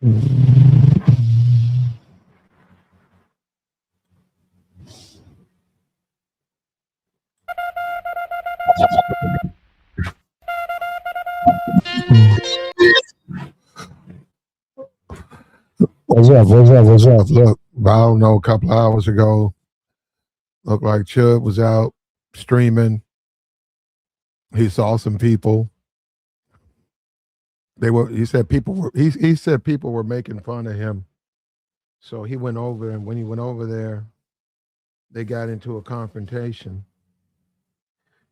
What's up? What's up? What's up? Look, I don't know, a couple of hours ago, looked like Chud was out streaming. He saw some people. He said people were making fun of him. So he went over, and when he went over there, they got into a confrontation.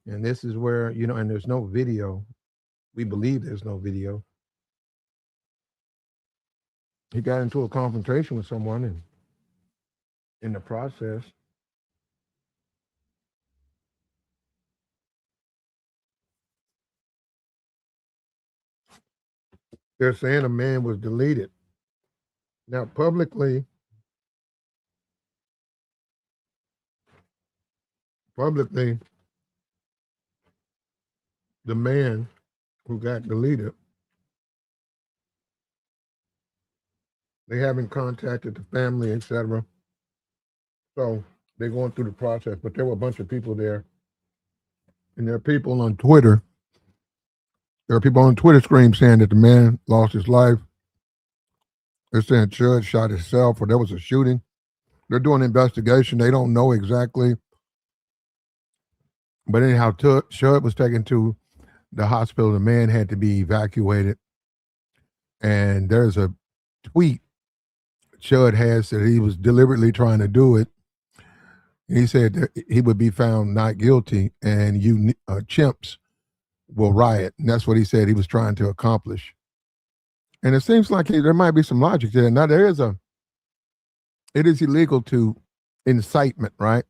And this is where, and there's no video. We believe there's no video. He got into a confrontation with someone, and in the process, they're saying a man was deleted. Now, publicly, the man who got deleted, they haven't contacted the family, etc. So they're going through the process. But there were a bunch of people there, and there are people on Twitter. There are people on Twitter screen saying that the man lost his life. They're saying Chud shot himself, or there was a shooting. They're doing an investigation. They don't know exactly. But anyhow, Chud was taken to the hospital. The man had to be evacuated. And there's a tweet Chud has that he was deliberately trying to do it. He said that he would be found not guilty, and you chimps will riot. And that's what he said he was trying to accomplish. And it seems like there might be some logic there. Now, it is illegal to incitement, right?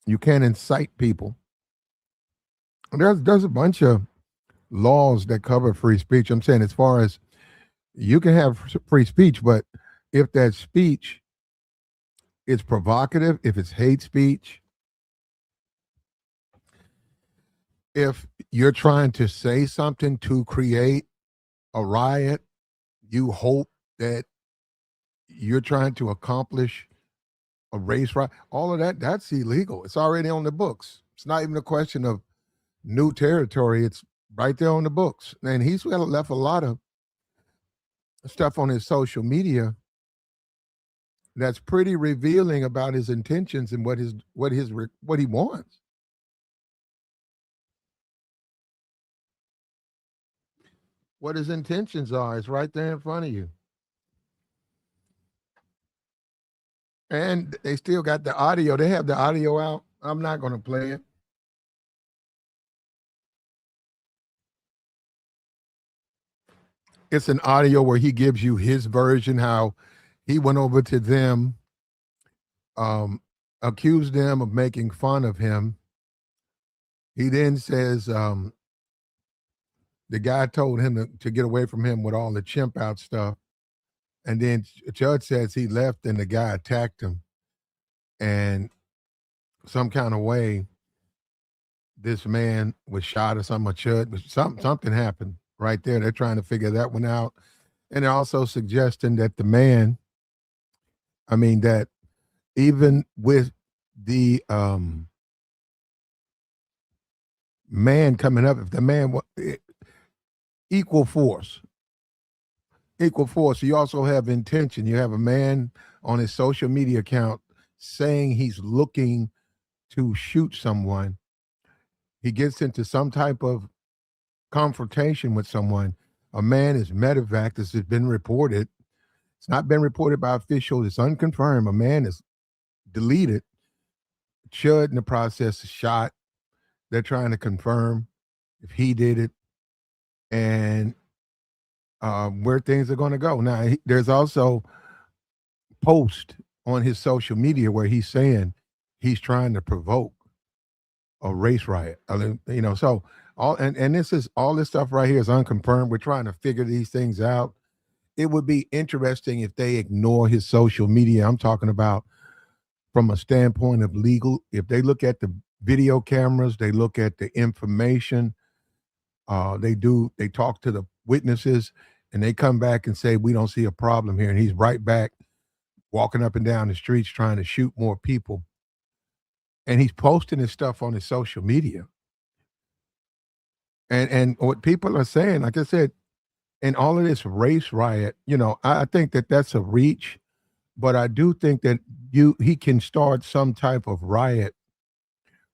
You can't incite people. There's a bunch of laws that cover free speech. I'm saying as far as you can have free speech, but if that speech is provocative, if it's hate speech, if you're trying to say something to create a riot, you hope that you're trying to accomplish a race riot, all of that's illegal. It's already on the books. It's not even a question of new territory. It's right there on the books. And he's left a lot of stuff on his social media that's pretty revealing about his intentions and what he wants. What his intentions are is right there in front of you. And they still got the audio. They have the audio out. I'm not going to play it. It's an audio where he gives you his version, how he went over to them, accused them of making fun of him. He then says the guy told him to get away from him with all the chimp out stuff. And then Chud says he left and the guy attacked him. And some kind of way, this man was shot or something, something happened right there. They're trying to figure that one out. And they're also suggesting that that even with the man coming up, if the man equal force, you also have intention. You have a man on his social media account saying he's looking to shoot someone. He gets into some type of confrontation with someone. A man is medevaced. This has been reported. It's not been reported by officials. It's unconfirmed. A man is deleted. Chud in the process is shot. They're trying to confirm if he did it and where things are going to go. Now, there's also post on his social media where he's saying he's trying to provoke a race riot. So all this stuff right here is unconfirmed. We're trying to figure these things out. It would be interesting if they ignore his social media. I'm talking about from a standpoint of legal. If they look at the video cameras, they look at the information, they talk to the witnesses. and they come back and say we don't see a problem here, and he's right back walking up and down the streets trying to shoot more people, and he's posting his stuff on his social media. And what people are saying, like I said, and all of this race riot, I think that that's a reach, but I do think that he can start some type of riot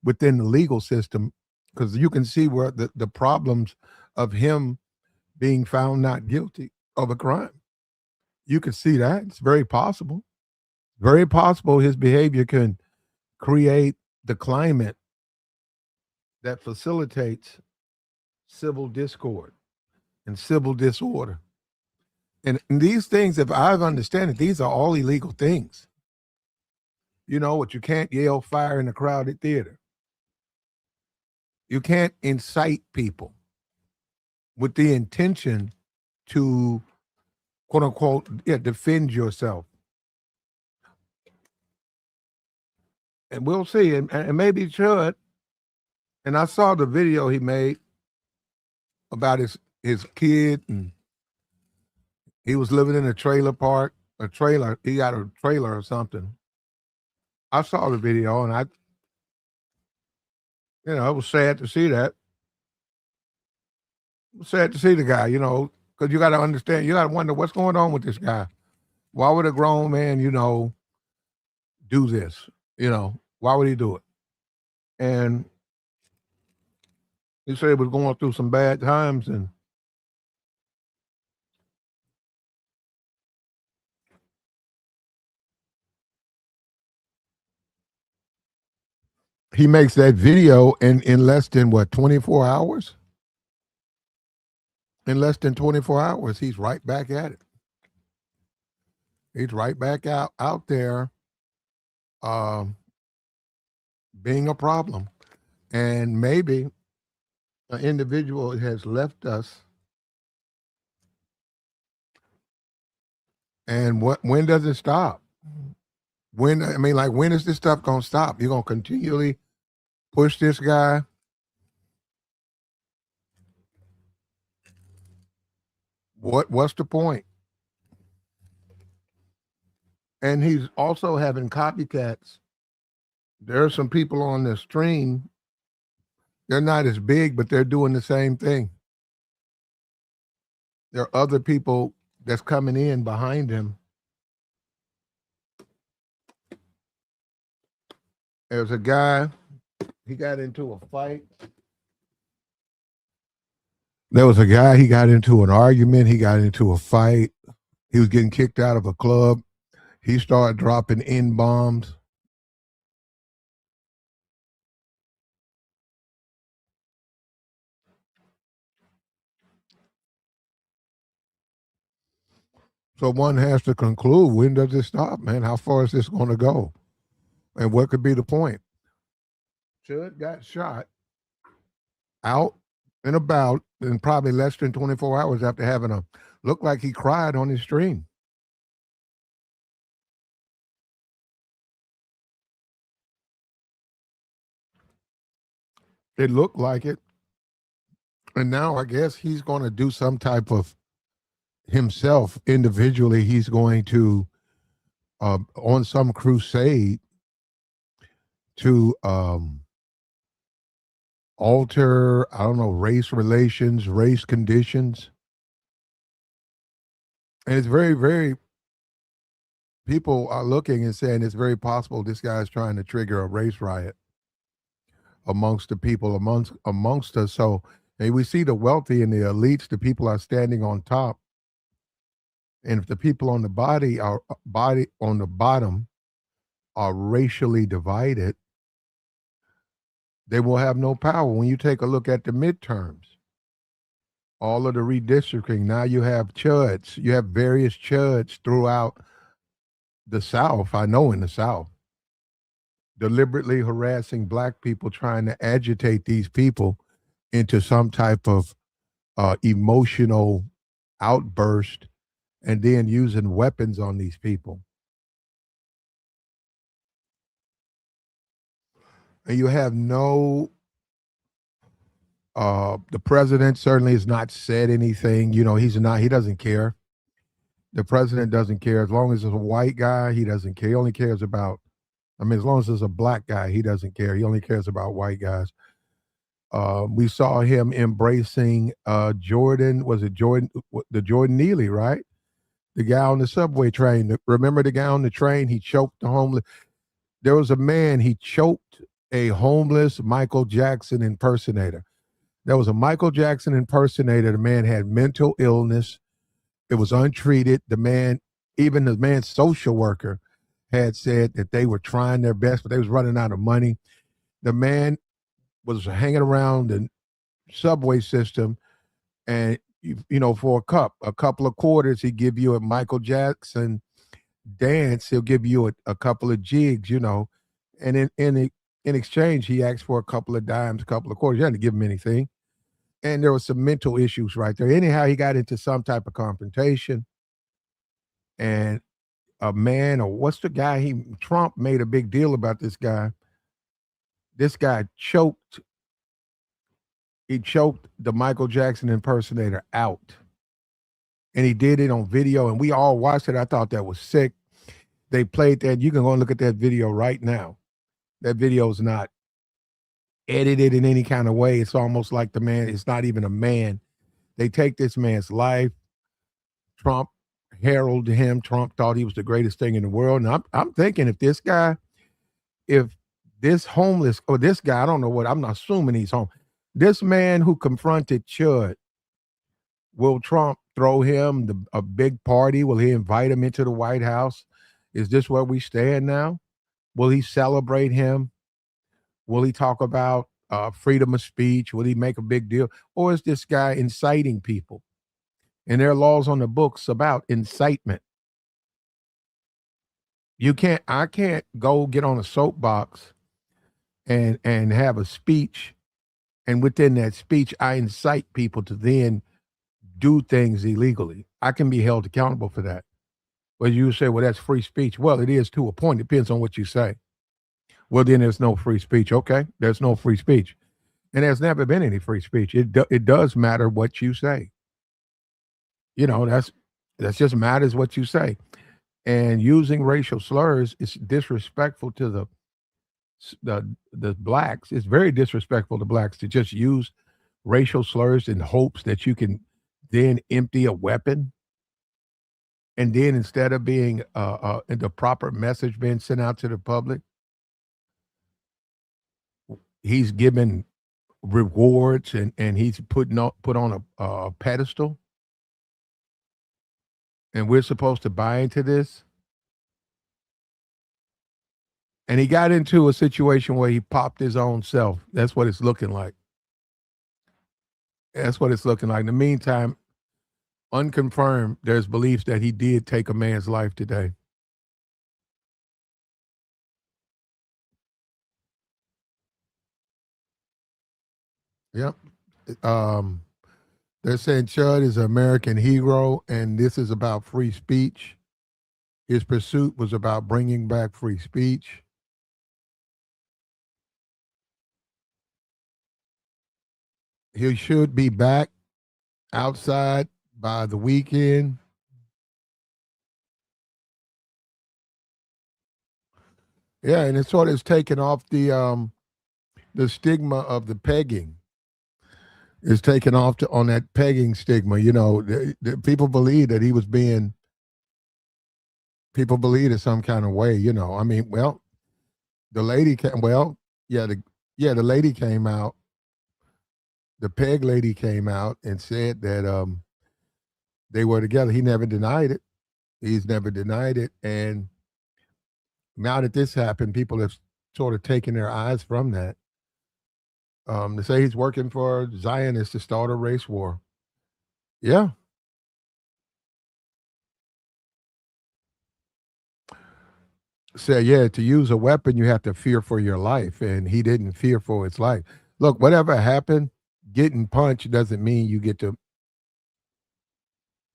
within the legal system, because you can see where the problems of him being found not guilty of a crime. You can see that. It's very possible. Very possible his behavior can create the climate that facilitates civil discord and civil disorder. And these things, if I understand it, these are all illegal things. You know what? You can't yell fire in a crowded theater. You can't incite people with the intention to, quote unquote, defend yourself. And we'll see. And maybe Chud, and I saw the video he made about his kid, and he was living in a trailer park, a trailer. He got a trailer or something. I saw the video, and it was sad to see that. It was sad to see the guy, because you got to understand, you got to wonder what's going on with this guy. Why would a grown man, do this? Why would he do it? And he said he was going through some bad times, and he makes that video in less than 24 hours? In less than 24 hours, he's right back at it. He's right back out there being a problem. And maybe an individual has left us. And when does it stop? When is this stuff gonna stop? You're gonna continually push this guy? What's the point? And he's also having copycats. There are some people on the stream. They're not as big, but they're doing the same thing. There are other people that's coming in behind him. There's a guy, he got into a fight. There was a guy, he got into an argument, he got into a fight. He was getting kicked out of a club. He started dropping N-bombs. So one has to conclude, when does it stop, man? How far is this going to go? And what could be the point? Chud got shot out and about in probably less than 24 hours after having looked like he cried on his stream. It looked like it. And now I guess he's going to do some type of himself individually. He's going to, on some crusade to alter, I don't know, race relations, race conditions. And it's very, very, people are looking and saying it's very possible this guy's trying to trigger a race riot amongst the people, amongst us. So, and we see the wealthy and the elites, the people are standing on top. And if the people on the body on the bottom are racially divided, they will have no power. When you take a look at the midterms, all of the redistricting, now you have chuds. You have various chuds throughout the South, I know in the South, deliberately harassing black people, trying to agitate these people into some type of emotional outburst, and then using weapons on these people. And you have no The president certainly has not said anything. He doesn't care. The president doesn't care. As long as it's a white guy, he doesn't care. He only cares about, as long as it's a black guy, he doesn't care. He only cares about white guys. We saw him embracing Jordan. Was it Jordan? The Jordan Neely, right? The guy on the subway train. Remember the guy on the train? He choked the homeless. There was a man, he choked a homeless Michael Jackson impersonator. There was a Michael Jackson impersonator. The man had mental illness. It was untreated. Even the man's social worker had said that they were trying their best, but they was running out of money. The man was hanging around the subway system, and for a couple of quarters, he'd give you a Michael Jackson dance. He'll give you a couple of jigs, and in exchange, he asked for a couple of dimes, a couple of quarters. You had to give him anything. And there was some mental issues right there. Anyhow, he got into some type of confrontation, and a man, or what's the guy? Trump made a big deal about this guy. This guy choked. He choked the Michael Jackson impersonator out, and he did it on video, and we all watched it. I thought that was sick. They played that. You can go and look at that video right now. That video is not edited in any kind of way. It's almost like the man, it's not even a man. They take this man's life. Trump heralded him. Trump thought he was the greatest thing in the world. And I'm thinking if this homeless, or this guy, I don't know what, I'm not assuming he's home. This man who confronted Chud, will Trump throw him a big party? Will he invite him into the White House? Is this where we stand now? Will he celebrate him? Will he talk about freedom of speech? Will he make a big deal? Or is this guy inciting people? And there are laws on the books about incitement. I can't go get on a soapbox and have a speech, and within that speech, I incite people to then do things illegally. I can be held accountable for that. But you say, well, that's free speech. Well, it is to a point. It depends on what you say. Well, then there's no free speech. Okay, there's no free speech. And there's never been any free speech. It does matter what you say. That's just matters what you say. And using racial slurs is disrespectful to the blacks. It's very disrespectful to blacks to just use racial slurs in hopes that you can then empty a weapon. And then instead of being the proper message being sent out to the public, he's given rewards and he's put on a pedestal. And we're supposed to buy into this. And he got into a situation where he popped his own self. That's what it's looking like. That's what it's looking like. In the meantime, unconfirmed, there's beliefs that he did take a man's life today. Yep. They're saying Chud is an American hero, and this is about free speech. His pursuit was about bringing back free speech. He should be back outside by the weekend. Yeah, and it sort of is taking off the stigma of the pegging. It's taken off on that pegging stigma. The people believe that he was being. People believe in some kind of way. Well, the lady came. Well, the lady came out. The peg lady came out and said that they were together. He never denied it. He's never denied it. And now that this happened, people have sort of taken their eyes from that. They say he's working for Zionists to start a race war. Yeah. Say, yeah, to use a weapon, you have to fear for your life. And he didn't fear for his life. Look, whatever happened, getting punched doesn't mean you get to.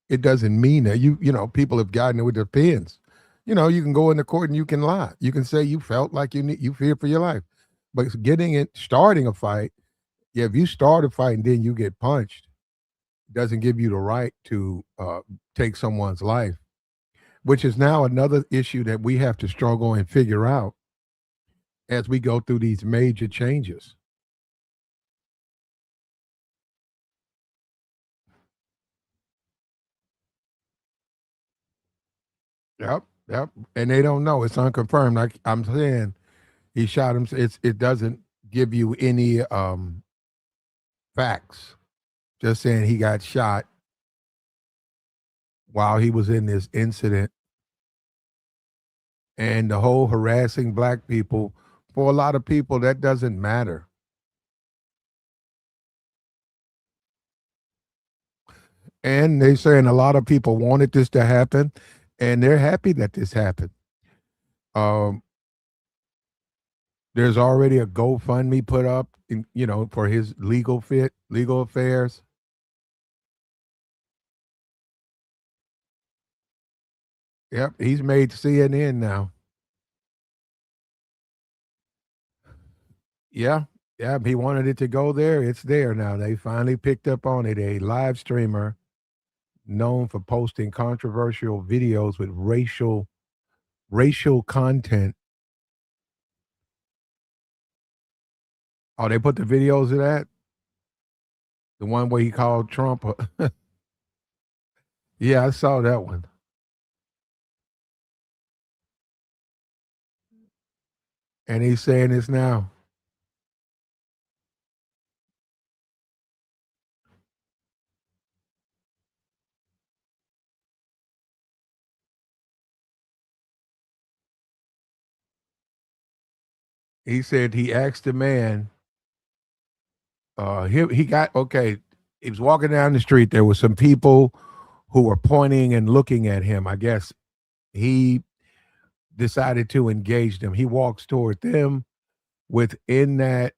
It doesn't mean that people have gotten it with their pens. You can go into court and you can lie. You can say you felt like you fear for your life. But starting a fight, Yeah, if you start a fight and then you get punched, it doesn't give you the right to take someone's life, which is now another issue that we have to struggle and figure out as we go through these major changes. Yep, yep. And they don't know. It's unconfirmed. Like I'm saying, he shot him. It doesn't give you any facts. Just saying he got shot while he was in this incident, and the whole harassing black people. For a lot of people, that doesn't matter. And they saying a lot of people wanted this to happen, and they're happy that this happened. Um, there's already a GoFundMe put up, for his legal affairs. Yep, he's made CNN now. Yeah, yeah, he wanted it to go there. It's there now. They finally picked up on it. A live streamer known for posting controversial videos with racial content. Oh, they put the videos of that. The one where he called Trump. Yeah, I saw that one. And he's saying this now. He said he asked the man. He got okay. He was walking down the street. There were some people who were pointing and looking at him. I guess he decided to engage them. He walks toward them. Within that,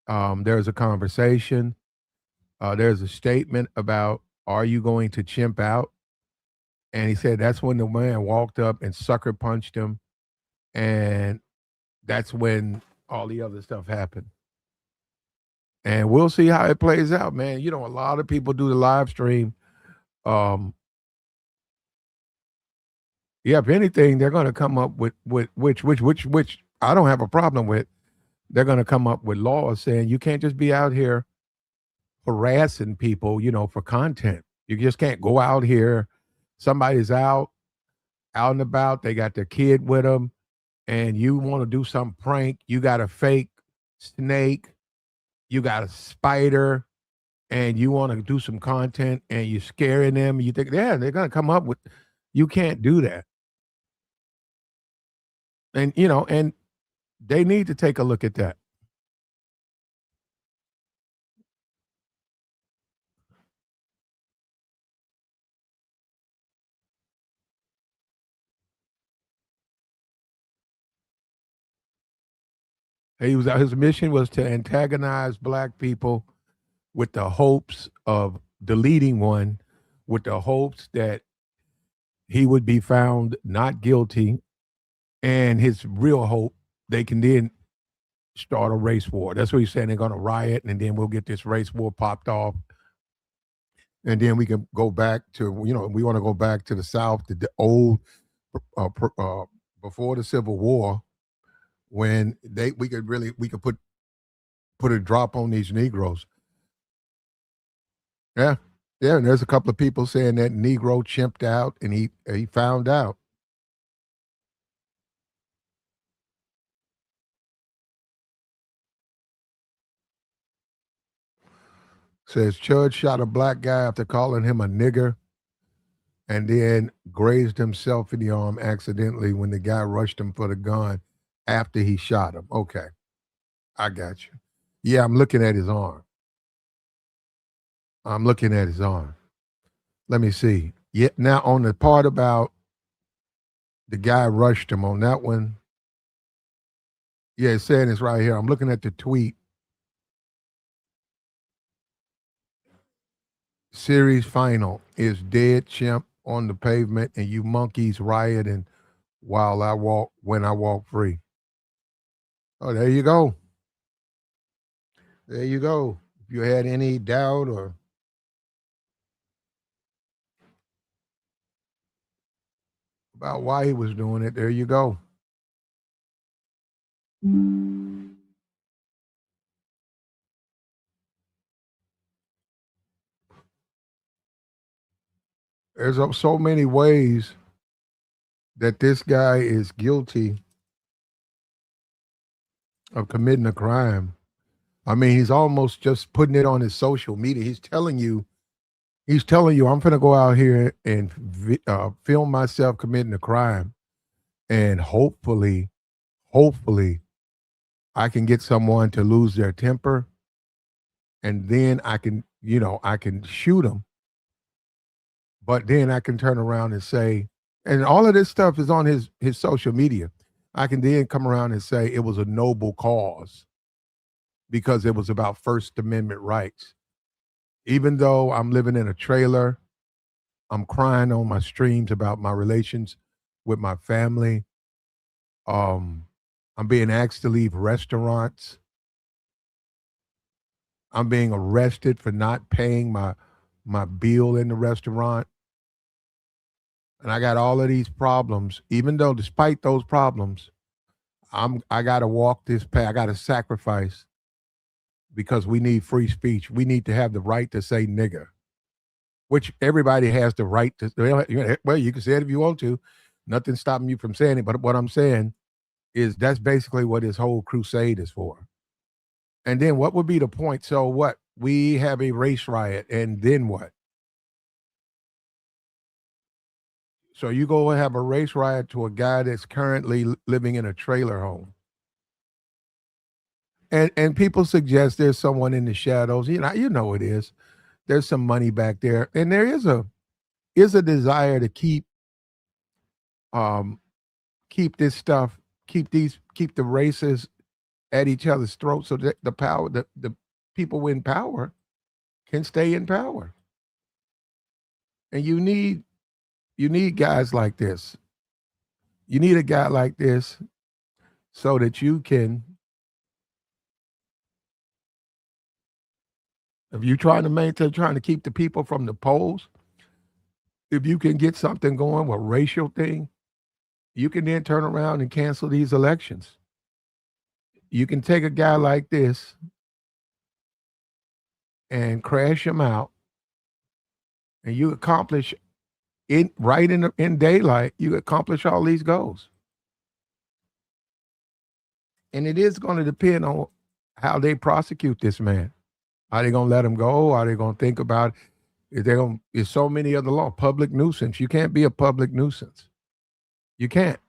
there's a conversation. There's a statement about, "Are you going to chimp out?" And he said that's when the man walked up and sucker punched him, and that's when all the other stuff happened. And we'll see how it plays out, man. A lot of people do the live stream. Um, yeah, if anything, they're going to come up with which I don't have a problem with. They're going to come up with laws saying you can't just be out here harassing people, for content. You just can't go out here. Somebody's out and about. They got their kid with them, and you want to do some prank. You got a fake snake. You got a spider, and you want to do some content, and you're scaring them. You think, yeah, they're going to come up with. You can't do that, and they need to take a look at that. His mission was to antagonize black people with the hopes of deleting one, with the hopes that he would be found not guilty, and his real hope they can then start a race war. That's what he's saying. They're going to riot, and then we'll get this race war popped off, and then we can go back to we want to go back to the South, to the old before the Civil War, when we could put a drop on these Negroes. Yeah. Yeah, and there's a couple of people saying that Negro chimped out, and he found out. Says Chud shot a black guy after calling him a nigger, and then grazed himself in the arm accidentally when the guy rushed him for the gun after he shot him. Okay, I got you. Yeah, I'm looking at his arm. I'm looking at his arm. Let me see. Yeah, now on the part about the guy rushed him on that one. Yeah, it's saying it's right here. I'm looking at the tweet. Series final is dead chimp on the pavement, and you monkeys rioting while I walk when I walk free. Oh, there you go. There you go. If you had any doubt or about why he was doing it, there you go. There's so many ways that this guy is guilty of committing a crime. I mean, he's almost just putting it on his social media. He's telling you, I'm going to go out here and film myself committing a crime, and hopefully, I can get someone to lose their temper, and then I can shoot them. But then I can turn around and say, and all of this stuff is on his social media. I can then come around and say it was a noble cause because it was about First Amendment rights. Even though I'm living in a trailer, I'm crying on my streams about my relations with my family. I'm being asked to leave restaurants. I'm being arrested for not paying my bill in the restaurant. And I got all of these problems, even though despite those problems, I gotta walk this path. I gotta sacrifice because we need free speech. We need to have the right to say nigger, which everybody has the right to. Well, you can say it if you want to. Nothing's stopping you from saying it. But what I'm saying is that's basically what this whole crusade is for. And then what would be the point? So what? We have a race riot, and then what? So you go and have a race riot to a guy that's currently living in a trailer home. And people suggest there's someone in the shadows. You know it is. There's some money back there. And there is a desire to keep this stuff, keep the races at each other's throats so that the people in power can stay in power. And you need guys like this. You need a guy like this so that you can, if you're trying to keep the people from the polls, if you can get something going with racial thing, you can then turn around and cancel these elections. You can take a guy like this and crash him out, and you accomplish in daylight. You accomplish all these goals, and it is going to depend on how they prosecute this man. Are they going to let him go? Are they going to think about it? There's so many other laws. Public nuisance. You can't be a public nuisance. You can't.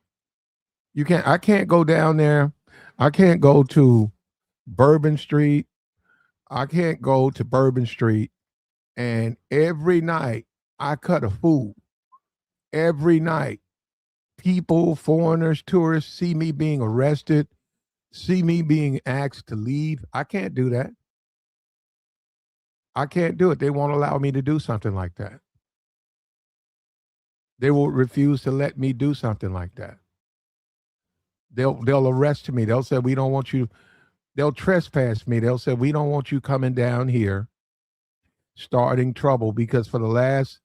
I can't go down there. I can't go to Bourbon Street. I can't go to Bourbon Street and every night I cut a food. Every night, people, foreigners, tourists see me being arrested, see me being asked to leave. I can't do that. I can't do it. They won't allow me to do something like that. They will refuse to let me do something like that. They'll arrest me. They'll say we don't want you. They'll trespass me. They'll say we don't want you coming down here starting trouble because for the last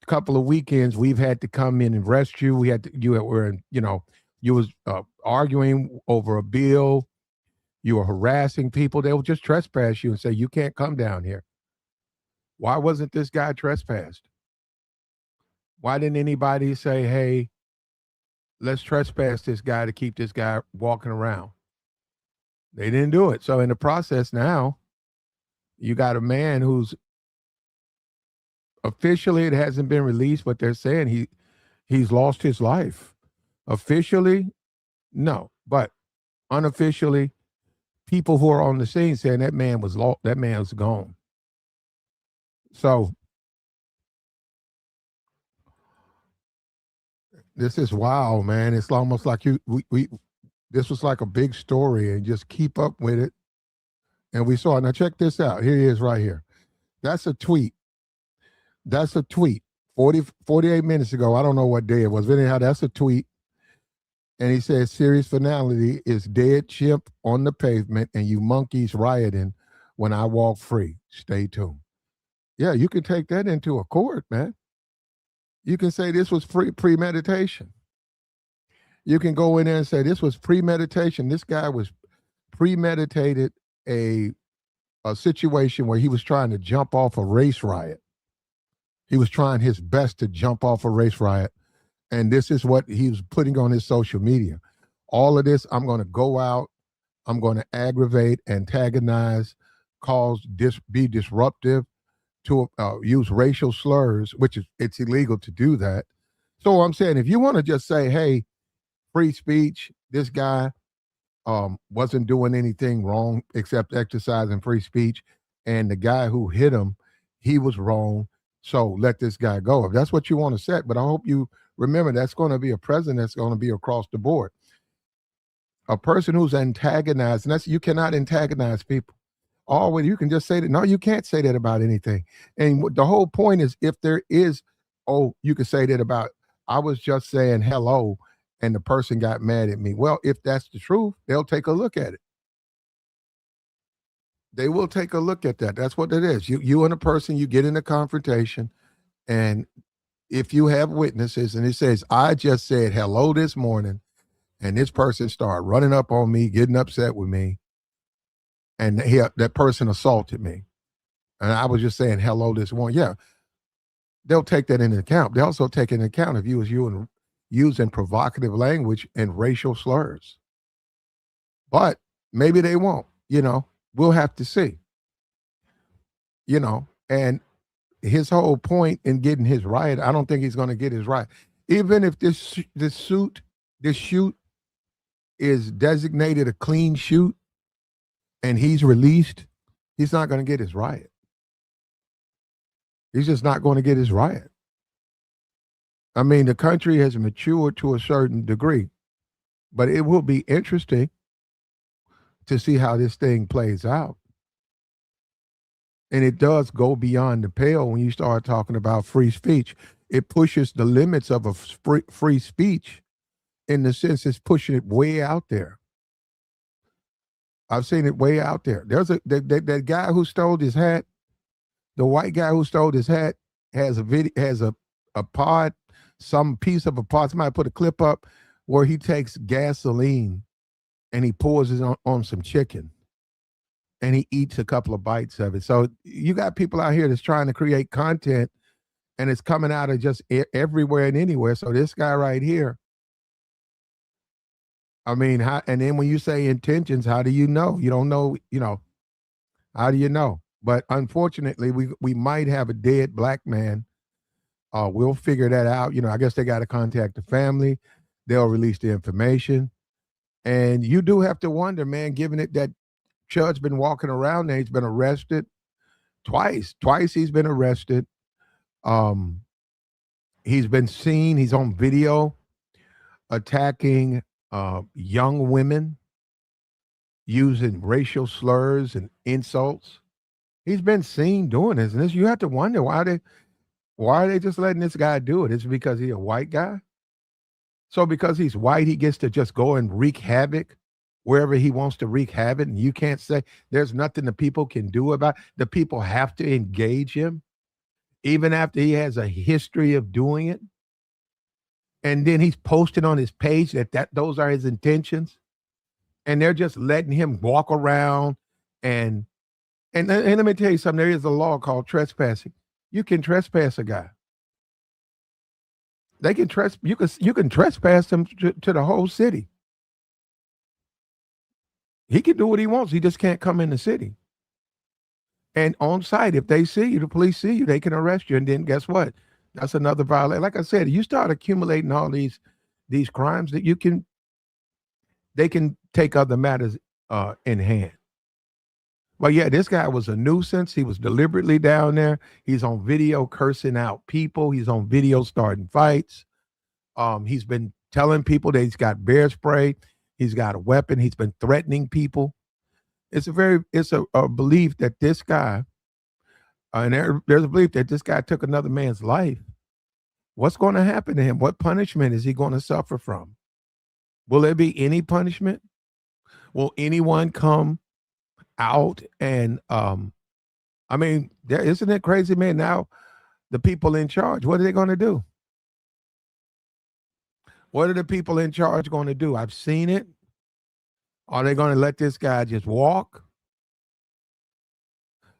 couple of weekends we've had to come in and arrest you. You was arguing over a bill. You were harassing people. They will just trespass you and say you can't come down here. Why wasn't this guy trespassed? Why didn't anybody say, hey, let's trespass this guy to keep this guy walking around? They didn't do it. So in the process now, you got a man who's officially, it hasn't been released, but they're saying he's lost his life. Officially, no. But unofficially, people who are on the scene saying that man was lost, that man's gone. So this is wild, man. It's almost like this was like a big story and just keep up with it. And we saw it. Now check this out. Here he is right here. That's a tweet. 48 minutes ago. I don't know what day it was. But anyhow, that's a tweet. And he says, serious finality is dead chimp on the pavement and you monkeys rioting when I walk free. Stay tuned. Yeah, you can take that into a court, man. You can say this was premeditation. You can go in there and say this was premeditation. This guy was premeditated a situation where he was trying to jump off a race riot. He was trying his best to jump off a race riot. And this is what he was putting on his social media. All of this, I'm going to go out, I'm going to aggravate, antagonize, be disruptive, to use racial slurs, which is it's illegal to do that. So I'm saying if you want to just say, hey, free speech, this guy wasn't doing anything wrong except exercising free speech, and the guy who hit him, he was wrong, so let this guy go. If that's what you want to set, but I hope you remember that's going to be a president that's going to be across the board. A person who's antagonized, and that's, you cannot antagonize people. Always, you can just say that. No, you can't say that about anything. And the whole point is, if there is, oh, you can say that about, I was just saying hello, and the person got mad at me. Well, if that's the truth, they'll take a look at it. They will take a look at that. That's what it is. You and a person, you get in a confrontation, and if you have witnesses, and it says, I just said hello this morning, and this person started running up on me, getting upset with me, and that person assaulted me, and I was just saying hello this morning. Yeah, they'll take that into account. They also take into account if you was using provocative language and racial slurs. But maybe they won't. We'll have to see. And his whole point in getting his right, I don't think he's going to get his right. Even if this shoot is designated a clean shoot and he's released, he's not going to get his riot. He's just not going to get his riot. I mean, the country has matured to a certain degree, but it will be interesting to see how this thing plays out. And it does go beyond the pale when you start talking about free speech. It pushes the limits of a free speech, in the sense it's pushing it way out there. I've seen it way out there. There's that guy who stole his hat. The white guy who stole his hat has a pod, some piece of a pod. Somebody put a clip up where he takes gasoline and he pours it on some chicken, and he eats a couple of bites of it. So you got people out here that's trying to create content, and it's coming out of just everywhere and anywhere. So this guy right here, I mean, and then when you say intentions, how do you know? You don't know, how do you know? But unfortunately, we might have a dead black man. We'll figure that out. I guess they got to contact the family. They'll release the information. And you do have to wonder, man, given it that Chud's been walking around there, he's been arrested twice. Twice he's been arrested. He's been seen, he's on video attacking young women, using racial slurs and insults. He's been seen doing this, and you have to wonder why are they just letting this guy do it? Is it because he's a white guy? So because he's white, he gets to just go and wreak havoc wherever he wants to wreak havoc, and you can't say there's nothing the people can do about it. The people have to engage him, even after he has a history of doing it. And then he's posted on his page that those are his intentions, and they're just letting him walk around. And let me tell you something. There is a law called trespassing. You can trespass a guy. They can you can trespass him to the whole city. He can do what he wants. He just can't come in the city. And on site, if they see you, the police see you, they can arrest you. And then guess what? That's another violation. Like I said, you start accumulating all these crimes that they can take other matters in hand. Well, yeah, this guy was a nuisance. He was deliberately down there. He's on video cursing out people. He's on video starting fights. He's been telling people that he's got bear spray. He's got a weapon. He's been threatening people. It's a belief that this guy, and there's a belief that this guy took another man's life. What's going to happen to him? What punishment is he going to suffer from? Will there be any punishment? Will anyone come out. And I mean, isn't it crazy, man? Now the people in charge, what are they going to do? What are the people in charge going to do? I've seen it. Are they going to let this guy just walk?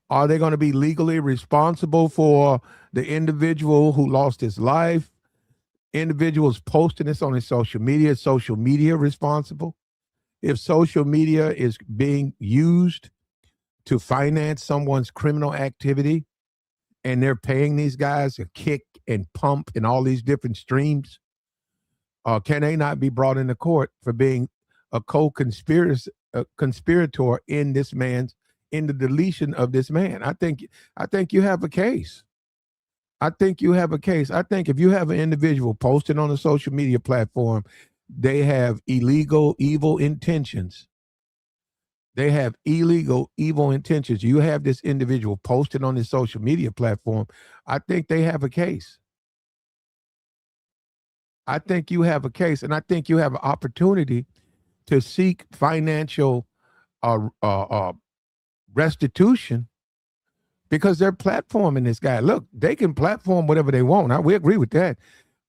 Are they going to be legally responsible for the individual who lost his life? Individuals posting this on his social media responsible? If social media is being used to finance someone's criminal activity and they're paying these guys a kick and pump and all these different streams, can they not be brought into court for being a co-conspirator in the deletion of this man? I think you have a case. I think you have a case. I think if you have an individual posted on a social media platform, they have illegal, evil intentions. They have illegal, evil intentions. You have this individual posted on this social media platform. I think they have a case. I think you have a case, and I think you have an opportunity to seek financial restitution because they're platforming this guy. Look, they can platform whatever they want. Now, we agree with that.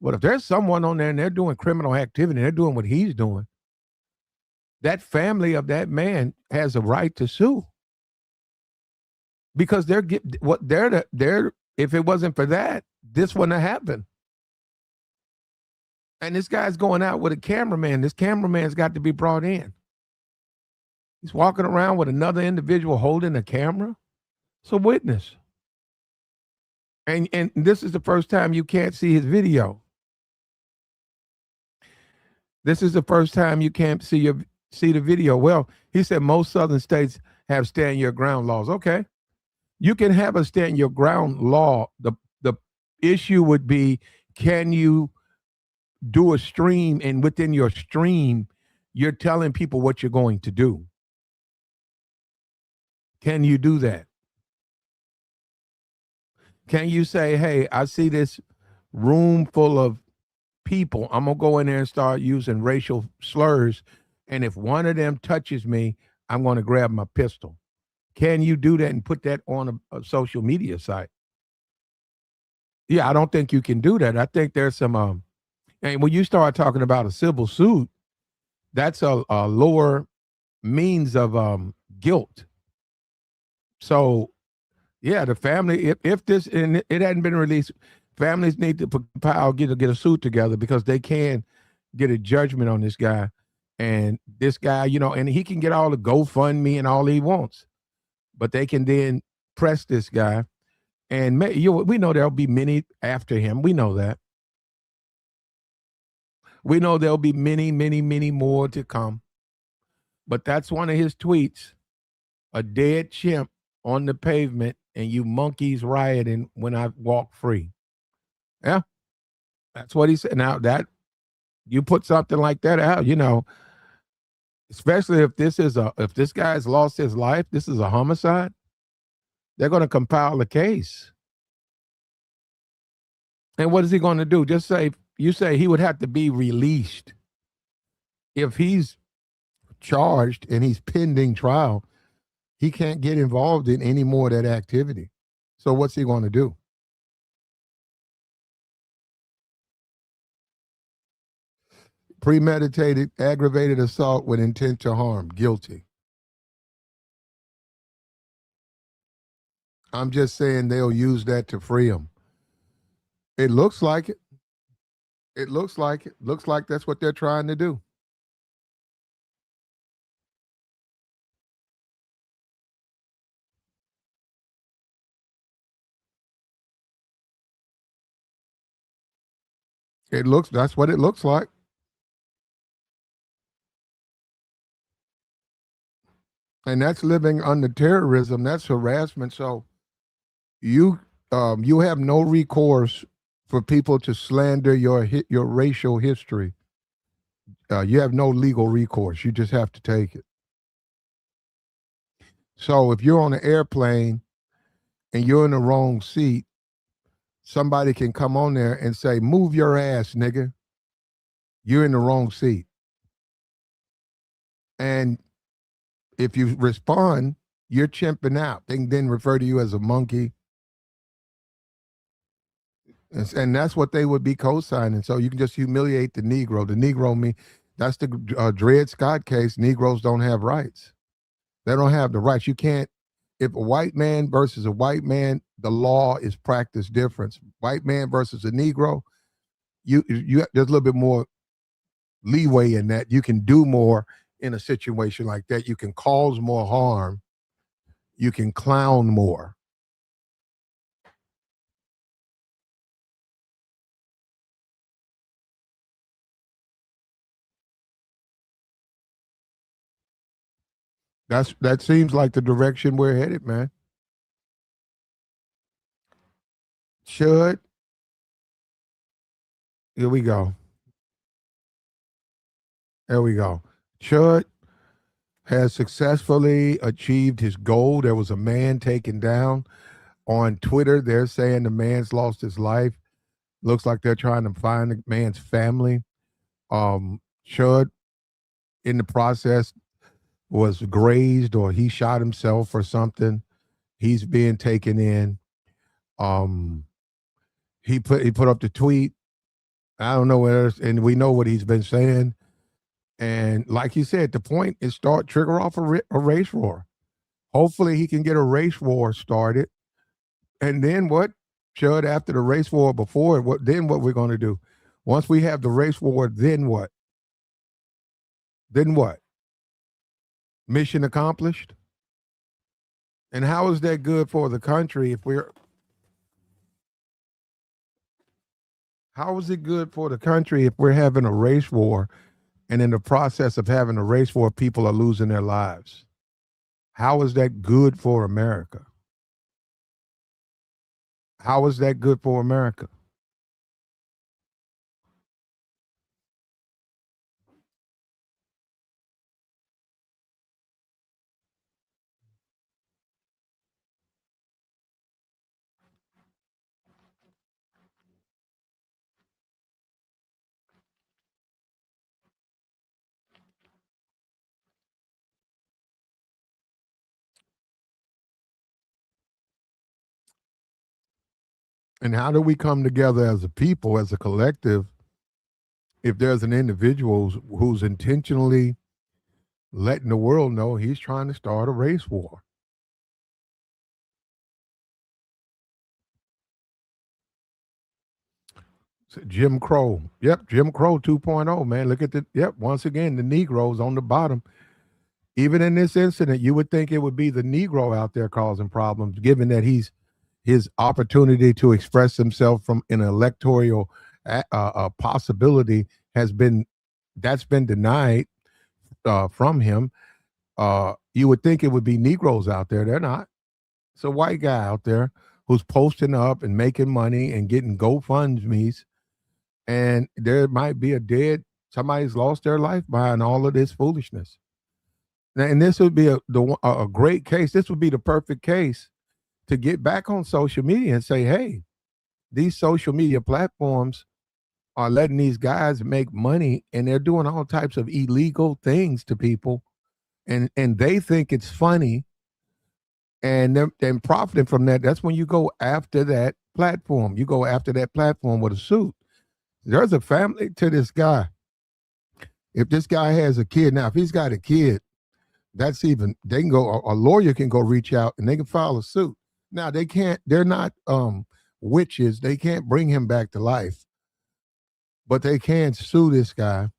But if there's someone on there and they're doing criminal activity, they're doing what he's doing, that family of that man has a right to sue because if it wasn't for that, this wouldn't have happened. And this guy's going out with a cameraman. This cameraman's got to be brought in. He's walking around with another individual holding a camera. It's a witness. And this is the first time you can't see his video. This is the first time you can't see the video. Well, he said most southern states have stand your ground laws. Okay. You can have a stand your ground law. The issue would be, can you do a stream, and within your stream, you're telling people what you're going to do? Can you do that? Can you say, hey, I see this room full of people. I'm going to go in there and start using racial slurs. And if one of them touches me, I'm going to grab my pistol. Can you do that and put that on a social media site? Yeah, I don't think you can do that. I think there's some, and when you start talking about a civil suit, that's a lower means of guilt. So, yeah, the family, if this, and it hadn't been released, families need to get a suit together because they can get a judgment on this guy. And this guy, and he can get all the GoFundMe and all he wants, but they can then press this guy. And we know there'll be many after him. We know that. We know there'll be many, many, many more to come. But that's one of his tweets, a dead chimp on the pavement and you monkeys rioting when I walk free. Yeah, that's what he said. Now that you put something like that out, especially if this guy's lost his life, this is a homicide, they're going to compile the case. And what is he going to do? Just say, you say he would have to be released. If he's charged and he's pending trial, he can't get involved in any more of that activity. So what's he going to do? Premeditated, aggravated assault with intent to harm, guilty. I'm just saying they'll use that to free him. It looks like it. It looks like it. Looks like that's what they're trying to do. That's what it looks like. And that's living under terrorism. That's harassment. So you have no recourse for people to slander your racial history. You have no legal recourse. You just have to take it. So if you're on an airplane and you're in the wrong seat, somebody can come on there and say, move your ass, nigga. You're in the wrong seat. And if you respond, you're chimping out. They can then refer to you as a monkey. And that's what they would be co-signing. So you can just humiliate the Negro. The Negro me, that's the Dred Scott case. Negroes don't have rights. They don't have the rights. You can't. If a white man versus a white man, the law is practiced different. White man versus a Negro, you there's a little bit more leeway in that. You can do more in a situation like that. You can cause more harm. You can clown more. That seems like the direction we're headed, man. Should here we go. There we go. Chud has successfully achieved his goal. There was a man taken down on Twitter. They're saying the man's lost his life. Looks like they're trying to find the man's family. Chud, in the process, was grazed or he shot himself or something. He's being taken in. Um, he put up the tweet. I don't know where, and we know what he's been saying. And like you said, the point is start trigger off a race war. Hopefully, he can get a race war started. And then what? Chud, after the race war before, what we're going to do? Once we have the race war, then what? Then what? Mission accomplished? And how is that good for the country if we're how is it good for the country if we're having a race war and in the process of having a race war, people are losing their lives? How is that good for America? How is that good for America? And how do we come together as a people, as a collective, if there's an individual who's intentionally letting the world know he's trying to start a race war? Jim Crow. Yep, Jim Crow 2.0, man. Look at once again, the Negroes on the bottom. Even in this incident, you would think it would be the Negro out there causing problems, given that his opportunity to express himself from an electoral possibility has been that's been denied from him. You would think it would be Negroes out there. They're not. It's a white guy out there who's posting up and making money and getting GoFundMe's, and there might be somebody's lost their life behind all of this foolishness. Now, and this would be a great case. This would be the perfect case to get back on social media and say, hey, these social media platforms are letting these guys make money and they're doing all types of illegal things to people, and they think it's funny, and they're profiting from that. That's when you go after that platform. You go after that platform with a suit. There's a family to this guy. If this guy has a kid, now if he's got a kid, that's even they can go. A lawyer can go reach out and they can file a suit. Now they can't. They're not witches. They can't bring him back to life, but they can sue this guy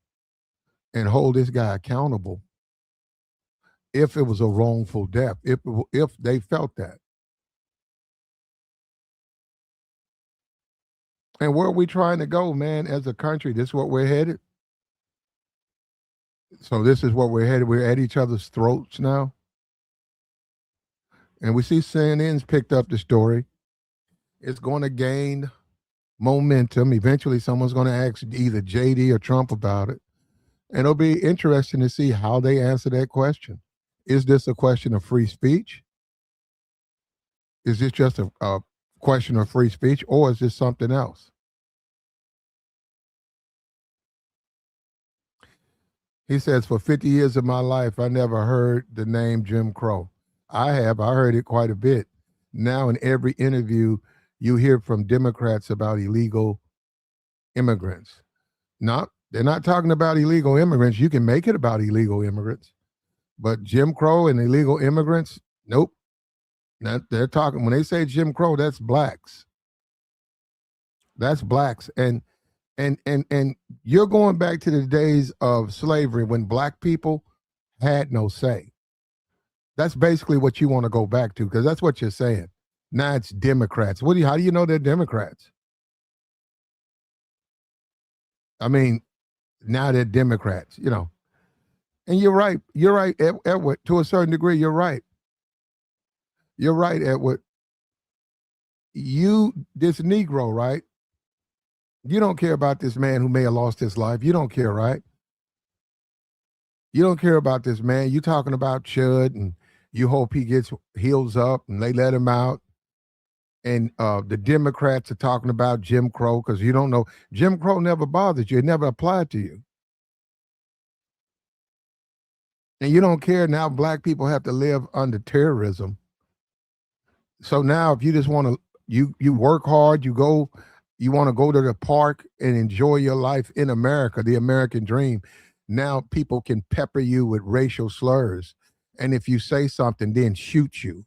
and hold this guy accountable if it was a wrongful death. If they felt that. And where are we trying to go, man? As a country, this is what we're headed. So this is what we're headed. We're at each other's throats now. And we see CNN's picked up the story. It's going to gain momentum. Eventually, someone's going to ask either JD or Trump about it. And it'll be interesting to see how they answer that question. Is this a question of free speech? Is this just a question of free speech, or is this something else? He says, for 50 years of my life, I never heard the name Jim Crow. I have. I heard it quite a bit. Now, in every interview, you hear from Democrats about illegal immigrants. No, they're not talking about illegal immigrants. You can make it about illegal immigrants, but Jim Crow and illegal immigrants, nope. Not, they're talking when they say Jim Crow, that's blacks. That's blacks, and you're going back to the days of slavery when black people had no say. That's basically what you want to go back to because that's what you're saying. Now it's Democrats. How do you know they're Democrats? I mean, now they're Democrats, And you're right. You're right, Edward. To a certain degree, you're right. You're right, Edward. This Negro, right? You don't care about this man who may have lost his life. You don't care, right? You don't care about this man. You talking about Chud, and you hope he gets heals up and they let him out. And the Democrats are talking about Jim Crow because you don't know. Jim Crow never bothered you. It never applied to you. And you don't care now black people have to live under terrorism. So now if you just want to you work hard, you want to go to the park and enjoy your life in America, the American dream. Now people can pepper you with racial slurs. And if you say something, then shoot you.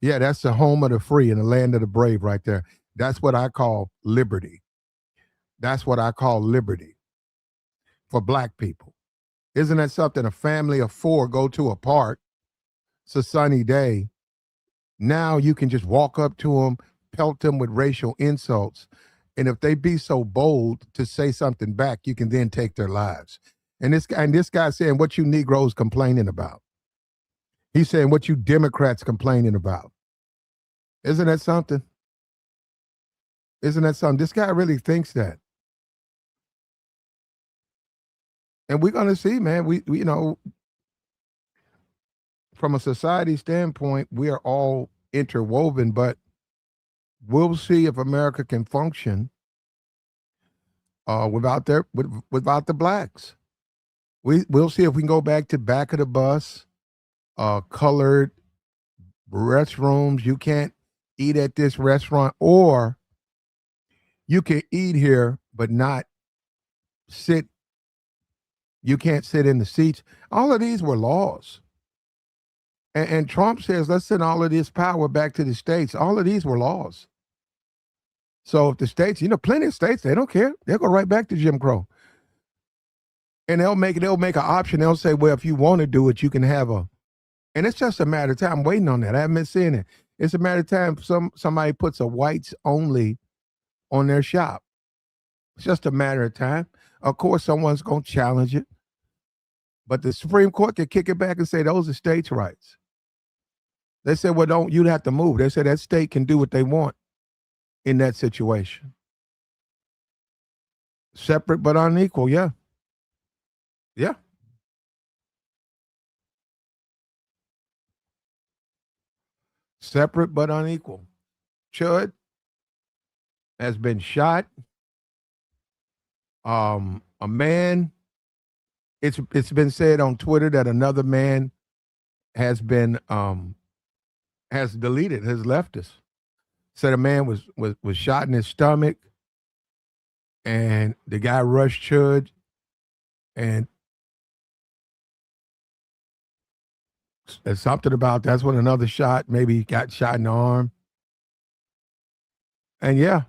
Yeah, that's the home of the free and the land of the brave right there. That's what I call liberty. That's what I call liberty for black people. Isn't that something? A family of four go to a park. It's a sunny day. Now you can just walk up to them, pelt them with racial insults. And if they be so bold to say something back, you can then take their lives. And this guy saying what you Negroes complaining about. He's saying what you Democrats complaining about. Isn't that something? Isn't that something? This guy really thinks that. And we're going to see, man, we from a society standpoint, we are all interwoven, but we'll see if America can function without the blacks. We'll see if we can go back to back of the bus, colored restrooms. You can't eat at this restaurant, or you can eat here but not sit. You can't sit in the seats. All of these were laws. And Trump says, let's send all of this power back to the states. All of these were laws. So if the states, plenty of states, they don't care. They'll go right back to Jim Crow. And they'll make an option. They'll say, well, if you want to do it, you can have and it's just a matter of time. I'm waiting on that. I haven't been seeing it. It's a matter of time somebody puts a whites only on their shop. It's just a matter of time. Of course, someone's going to challenge it. But the Supreme Court can kick it back and say those are states' rights. They said, well, you'd have to move. They said that state can do what they want in that situation. Separate but unequal, yeah. Yeah. Separate but unequal. Chud has been shot. A man, it's been said on Twitter that another man has been has left us. Said a man was shot in his stomach, and the guy rushed Chud, and there's something about that's when another shot, maybe he got shot in the arm. And yeah.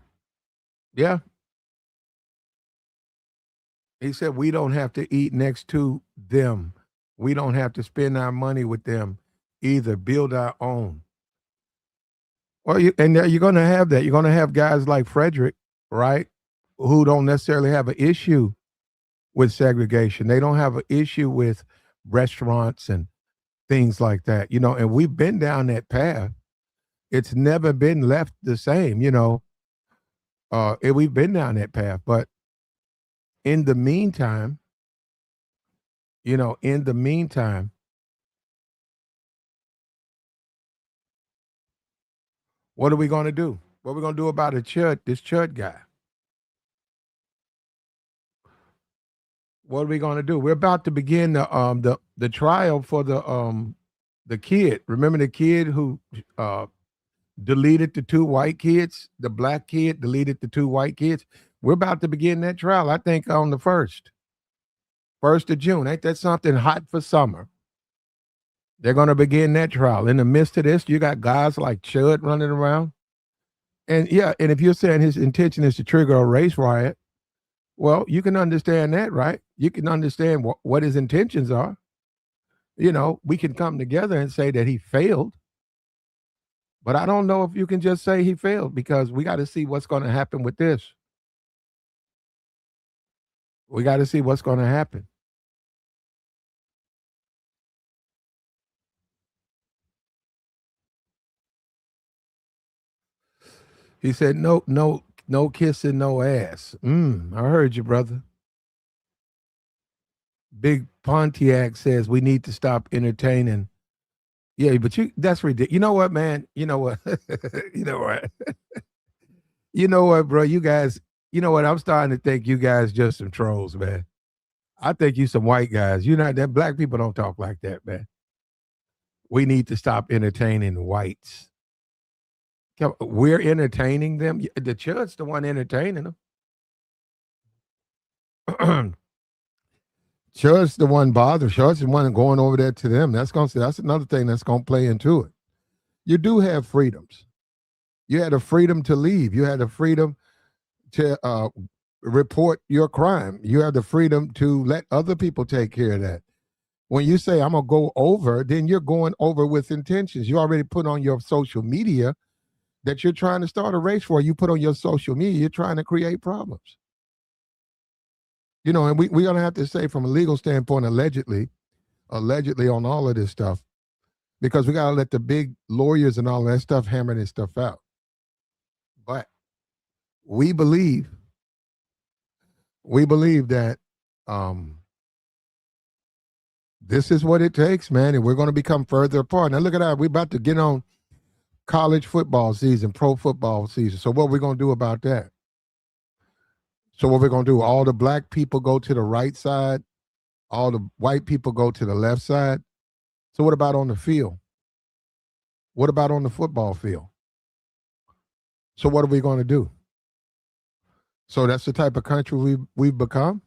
He said we don't have to eat next to them. We don't have to spend our money with them either. Build our own. Well, you're going to have that. You're going to have guys like Frederick, right, who don't necessarily have an issue with segregation. They don't have an issue with restaurants and things like that, and we've been down that path. It's never been left the same, we've been down that path. But in the meantime, what are we going to do? What are we going to do about this Chud guy? What are we going to do? We're about to begin the trial for the The kid, remember the kid who deleted the two white kids? The black kid deleted the two white kids. We're about to begin that trial, I think, on the 1st of June. Ain't that something hot for summer? They're going to begin that trial. In the midst of this, you got guys like Chud running around. And yeah, and if you're saying his intention is to trigger a race riot, well, you can understand that, right? You can understand what his intentions are. You know, we can come together and say that he failed. But I don't know if you can just say he failed, because we got to see what's going to happen with this. We got to see what's going to happen. He said, no, no, no kissing, no ass. I heard you, brother. Big Pontiac says we need to stop entertaining. Yeah, but that's ridiculous. You know what, man? You know what? You know what? You know what, bro? You guys, you know what? I'm starting to think you guys just some trolls, man. I think you some white guys. You know that black people don't talk like that, man. We need to stop entertaining whites. We're entertaining them. The Chud's the one entertaining them. Chud's the one bothered. Chud's the one going over there to them. That's another thing that's gonna play into it. You do have freedoms. You had a freedom to leave. You had a freedom to report your crime. You have the freedom to let other people take care of that. When you say I'm gonna go over, then you're going over with intentions. You already put on your social media that you're trying to start a race for. You put on your social media, you're trying to create problems. You know, and we're gonna have to say from a legal standpoint, allegedly on all of this stuff, because we gotta let the big lawyers and all that stuff hammer this stuff out. But we believe that this is what it takes, man, and we're going to become further apart. Now look at that. We're about to get on college football season, pro football season. So what are we going to do about that? So what we're going to do, all the black people go to the right side, all the white people go to the left side. So what about on the field? What about on the football field? So what are we going to do? So that's the type of country we've become.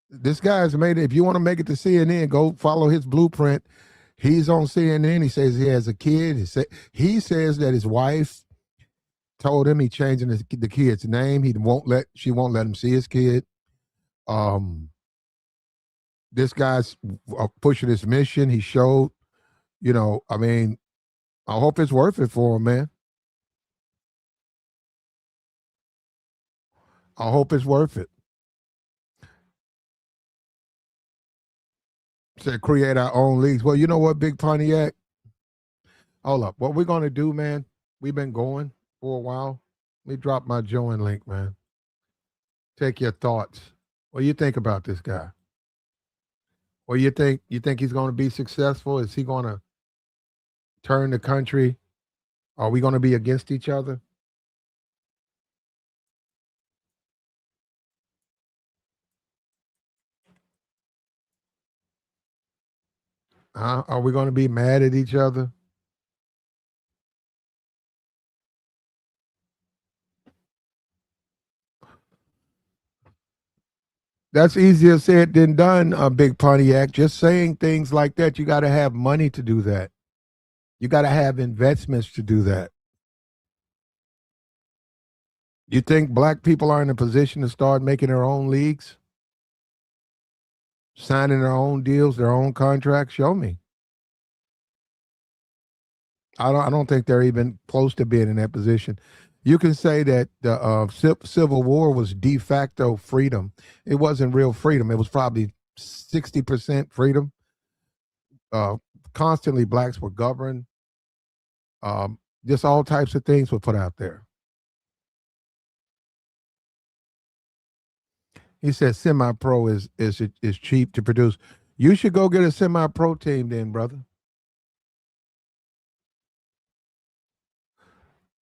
This guy's made it. If you want to make it to CNN, go follow his blueprint. He's on CNN. He says he has a kid. He says that his wife told him he changing the kid's name. She won't let him see his kid. This guy's pushing his mission. He showed, I mean, I hope it's worth it for him, man. I hope it's worth it. Said create our own leagues. Well, you know what, Big Pontiac? Hold up. What we're going to do, man, we've been going for a while. Let me drop my join link, man. Take your thoughts. What do you think about this guy? What do you think? You think he's going to be successful? Is he going to turn the country? Are we going to be against each other? Are we going to be mad at each other? That's easier said than done, Big Pontiac. Just saying things like that, you got to have money to do that. You got to have investments to do that. You think black people are in a position to start making their own leagues? Signing their own deals, their own contracts? Show me. I don't think they're even close to being in that position. You can say that the Civil War was de facto freedom. It wasn't real freedom. It was probably 60% freedom. Constantly, blacks were governed. Just all types of things were put out there. He said semi-pro is cheap to produce. You should go get a semi-pro team then, brother.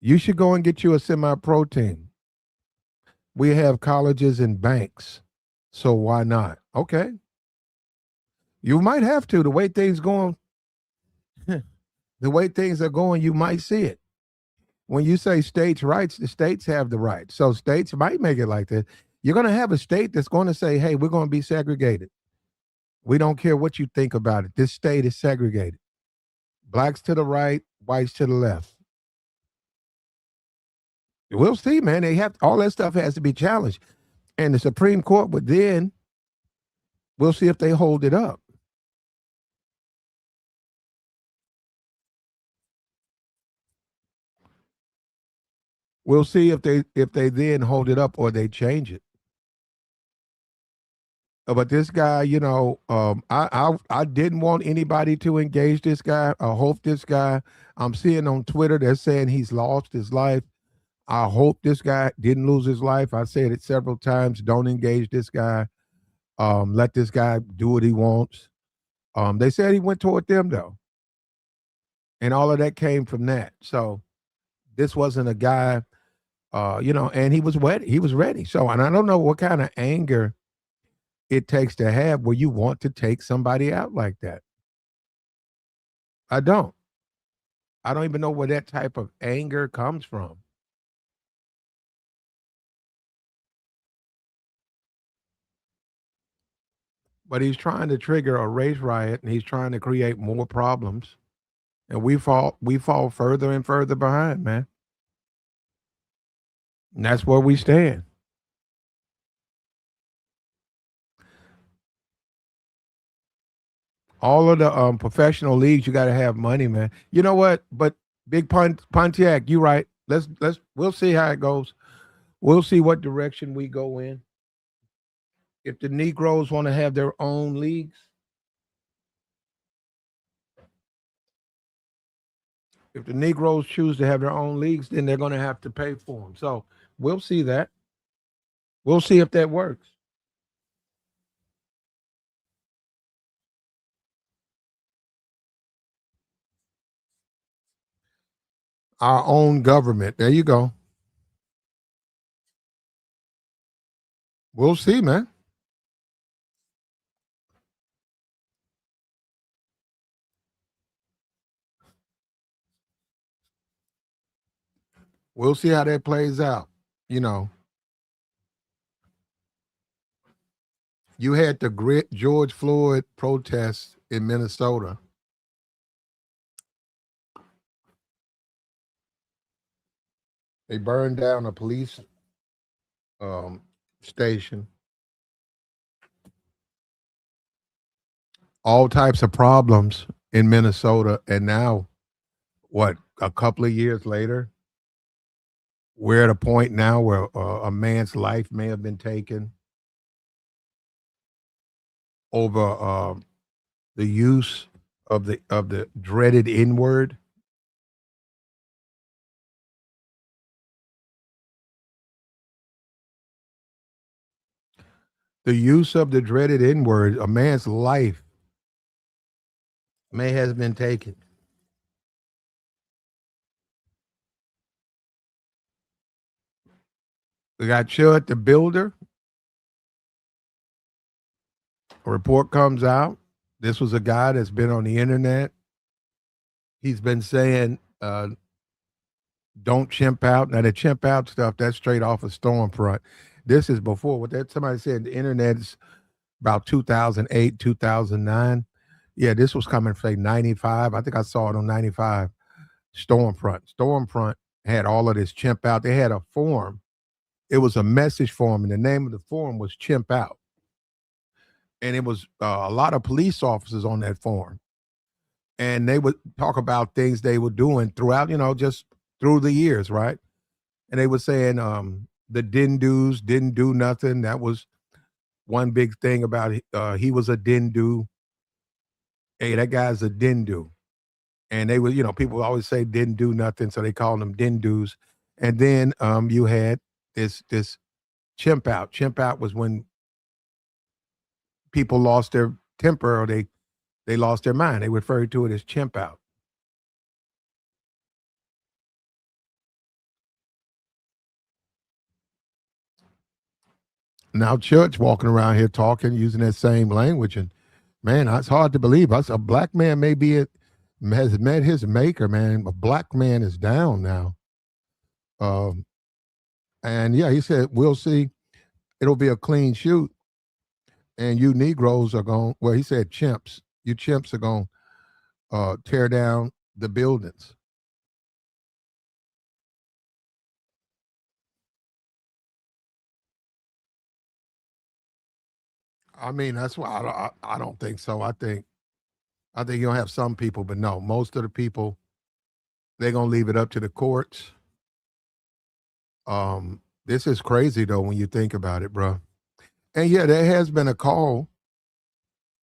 You should go and get you a semi-pro team. We have colleges and banks, so why not? Okay. You might have to. The way things going, the way things are going, you might see it. When you say states' rights, the states have the right. So states might make it like that. You're going to have a state that's going to say, hey, we're going to be segregated. We don't care what you think about it. This state is segregated. Blacks to the right, whites to the left. We'll see, man. They have all that stuff has to be challenged. And the Supreme Court would then, we'll see if they hold it up. We'll see if they then hold it up or they change it. But this guy, I didn't want anybody to engage this guy. I hope this guy. I'm seeing on Twitter they're saying he's lost his life. I hope this guy didn't lose his life. I said it several times. Don't engage this guy. Let this guy do what he wants. They said he went toward them though, and all of that came from that. So this wasn't a guy, and he was ready. He was ready. So, and I don't know what kind of anger it takes to have where you want to take somebody out like that. I don't. I don't even know where that type of anger comes from. But he's trying to trigger a race riot and he's trying to create more problems. And we fall further and further behind, man. And that's where we stand. All of the professional leagues, you got to have money, man. You know what? But Big Pontiac, you right. We'll see how it goes. We'll see what direction we go in. If the Negroes want to have their own leagues, if the Negroes choose to have their own leagues, then they're going to have to pay for them. So we'll see that. We'll see if that works. Our own government. There you go. We'll see, man. We'll see how that plays out. You know, you had the great George Floyd protests in Minnesota. They burned down a police um, station. All types of problems in Minnesota, and now, what? A couple of years later, we're at a point now where a man's life may have been taken over the use of the dreaded N word. The use of the dreaded N word. A man's life may have been taken. We got Chud the builder. A report comes out. This was a guy that's been on the internet. He's been saying, "Don't chimp out." Now the chimp out stuff that's straight off of Stormfront. This is before what that somebody said. The internet is about 2008, 2009. Yeah, this was coming say 95. I think I saw it on 95. Stormfront. Stormfront had all of this chimp out. They had a forum. It was a message forum, and the name of the forum was Chimp Out. And it was a lot of police officers on that forum. And they would talk about things they were doing throughout, just through the years, right? And they were saying the didn't do's didn't do nothing. That was one big thing about he was a didn't do. Hey, that guy's a didn't do. And they were, people always say didn't do nothing, so they called them didn't do's. And then you had this chimp out. Chimp out was when people lost their temper or they lost their mind. They referred to it as chimp out. Now Church walking around here talking, using that same language, and Man, it's hard to believe. Us, a black man has met his maker, man. A black man is down now. Um, and yeah, he said, we'll see. It'll be a clean shoot. And you Negroes are going, well, he said chimps. You chimps are going to tear down the buildings. I mean, that's why I don't think so. I think you'll have some people, but no, most of the people, they're going to leave it up to the courts. This is crazy, though, when you think about it, bro. And yeah, there has been a call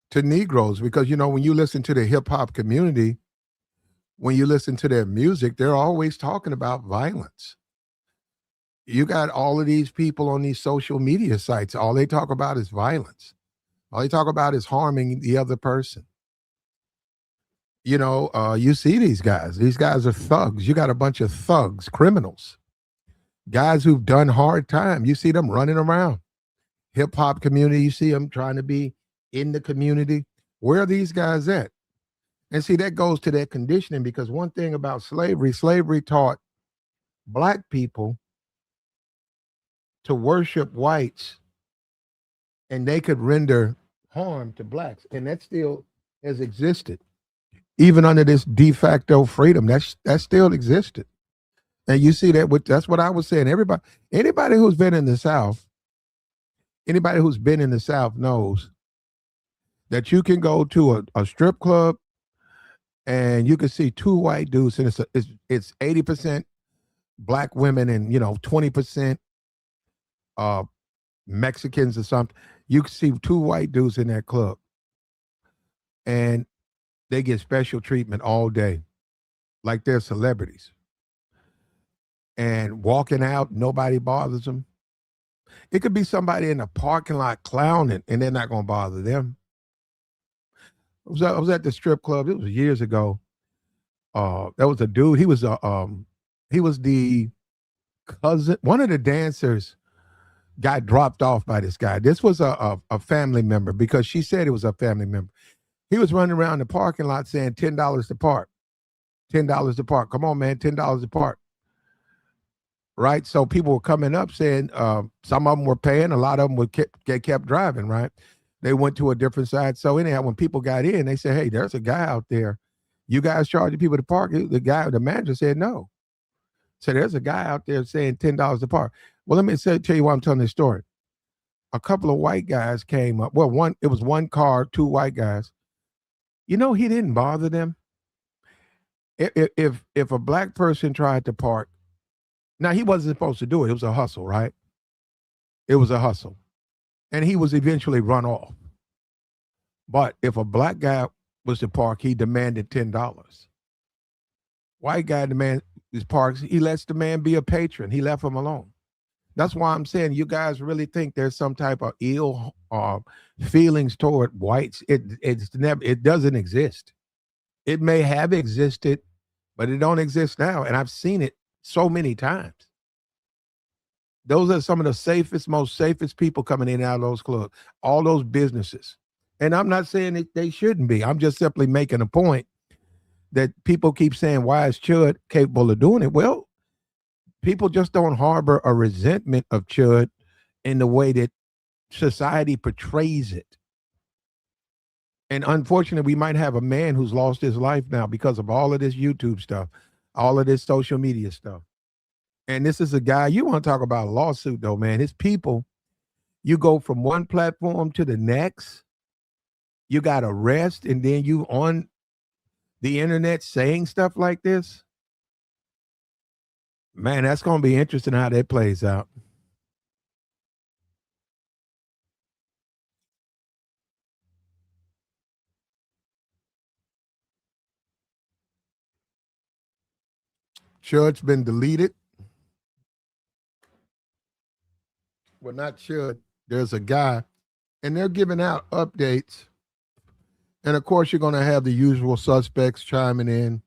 to Negroes because, when you listen to the hip hop community, when you listen to their music, they're always talking about violence. You got all of these people on these social media sites. All they talk about is violence. All they talk about is harming the other person. You see these guys. These guys are thugs. You got a bunch of thugs, criminals, guys who've done hard time. You see them running around. Hip hop community, you see them trying to be in the community. Where are these guys at? And see, that goes to their conditioning because one thing about slavery taught black people to worship whites and they could render harm to blacks. And that still has existed. Even under this de facto freedom, that still existed. And you see that's what I was saying. Anybody who's been in the South, anybody who's been in the South knows that you can go to a strip club and you can see two white dudes, and it's 80% black women and 20% uh Mexicans or something. You can see two white dudes in that club, and they get special treatment all day, like they're celebrities. And walking out, nobody bothers them. It could be somebody in the parking lot clowning, and they're not going to bother them. I was at the strip club. It was years ago. There was a dude. He was the cousin. One of the dancers got dropped off by this guy. This was a family member because she said it was a family member. He was running around the parking lot saying $10 to park, $10 to park. Come on, man, $10 to park. Right. So people were coming up saying some of them were paying, a lot of them kept driving. Right. They went to a different side. So anyhow, when people got in, they said, "Hey, there's a guy out there. You guys charging people to park?" The manager said no. So there's a guy out there saying $10 to park. Well, let me tell you why I'm telling this story. A couple of white guys came up. Well, it was one car, two white guys. He didn't bother them. If a black person tried to park, now he wasn't supposed to do it. It was a hustle, right? It was a hustle, and he was eventually run off. But if a black guy was to park, he demanded $10. White guy demand his parks. He lets the man be a patron. He left him alone. That's why I'm saying you guys really think there's some type of ill feelings toward whites. It doesn't exist. It may have existed, but it don't exist now. And I've seen it so many times. Those are some of the most safest people coming in and out of those clubs, all those businesses. And I'm not saying that they shouldn't be. I'm just simply making a point that people keep saying, why is Chud capable of doing it? Well, people just don't harbor a resentment of Chud in the way that society portrays it. And unfortunately, we might have a man who's lost his life now because of all of this YouTube stuff, all of this social media stuff. And this is a guy, you want to talk about a lawsuit though, man. His people, you go from one platform to the next, you got arrest, and then you on the internet saying stuff like this. Man, that's going to be interesting how that plays out. Chud's been deleted. Well, not Chud. There's a guy, and they're giving out updates. And of course, you're going to have the usual suspects chiming in.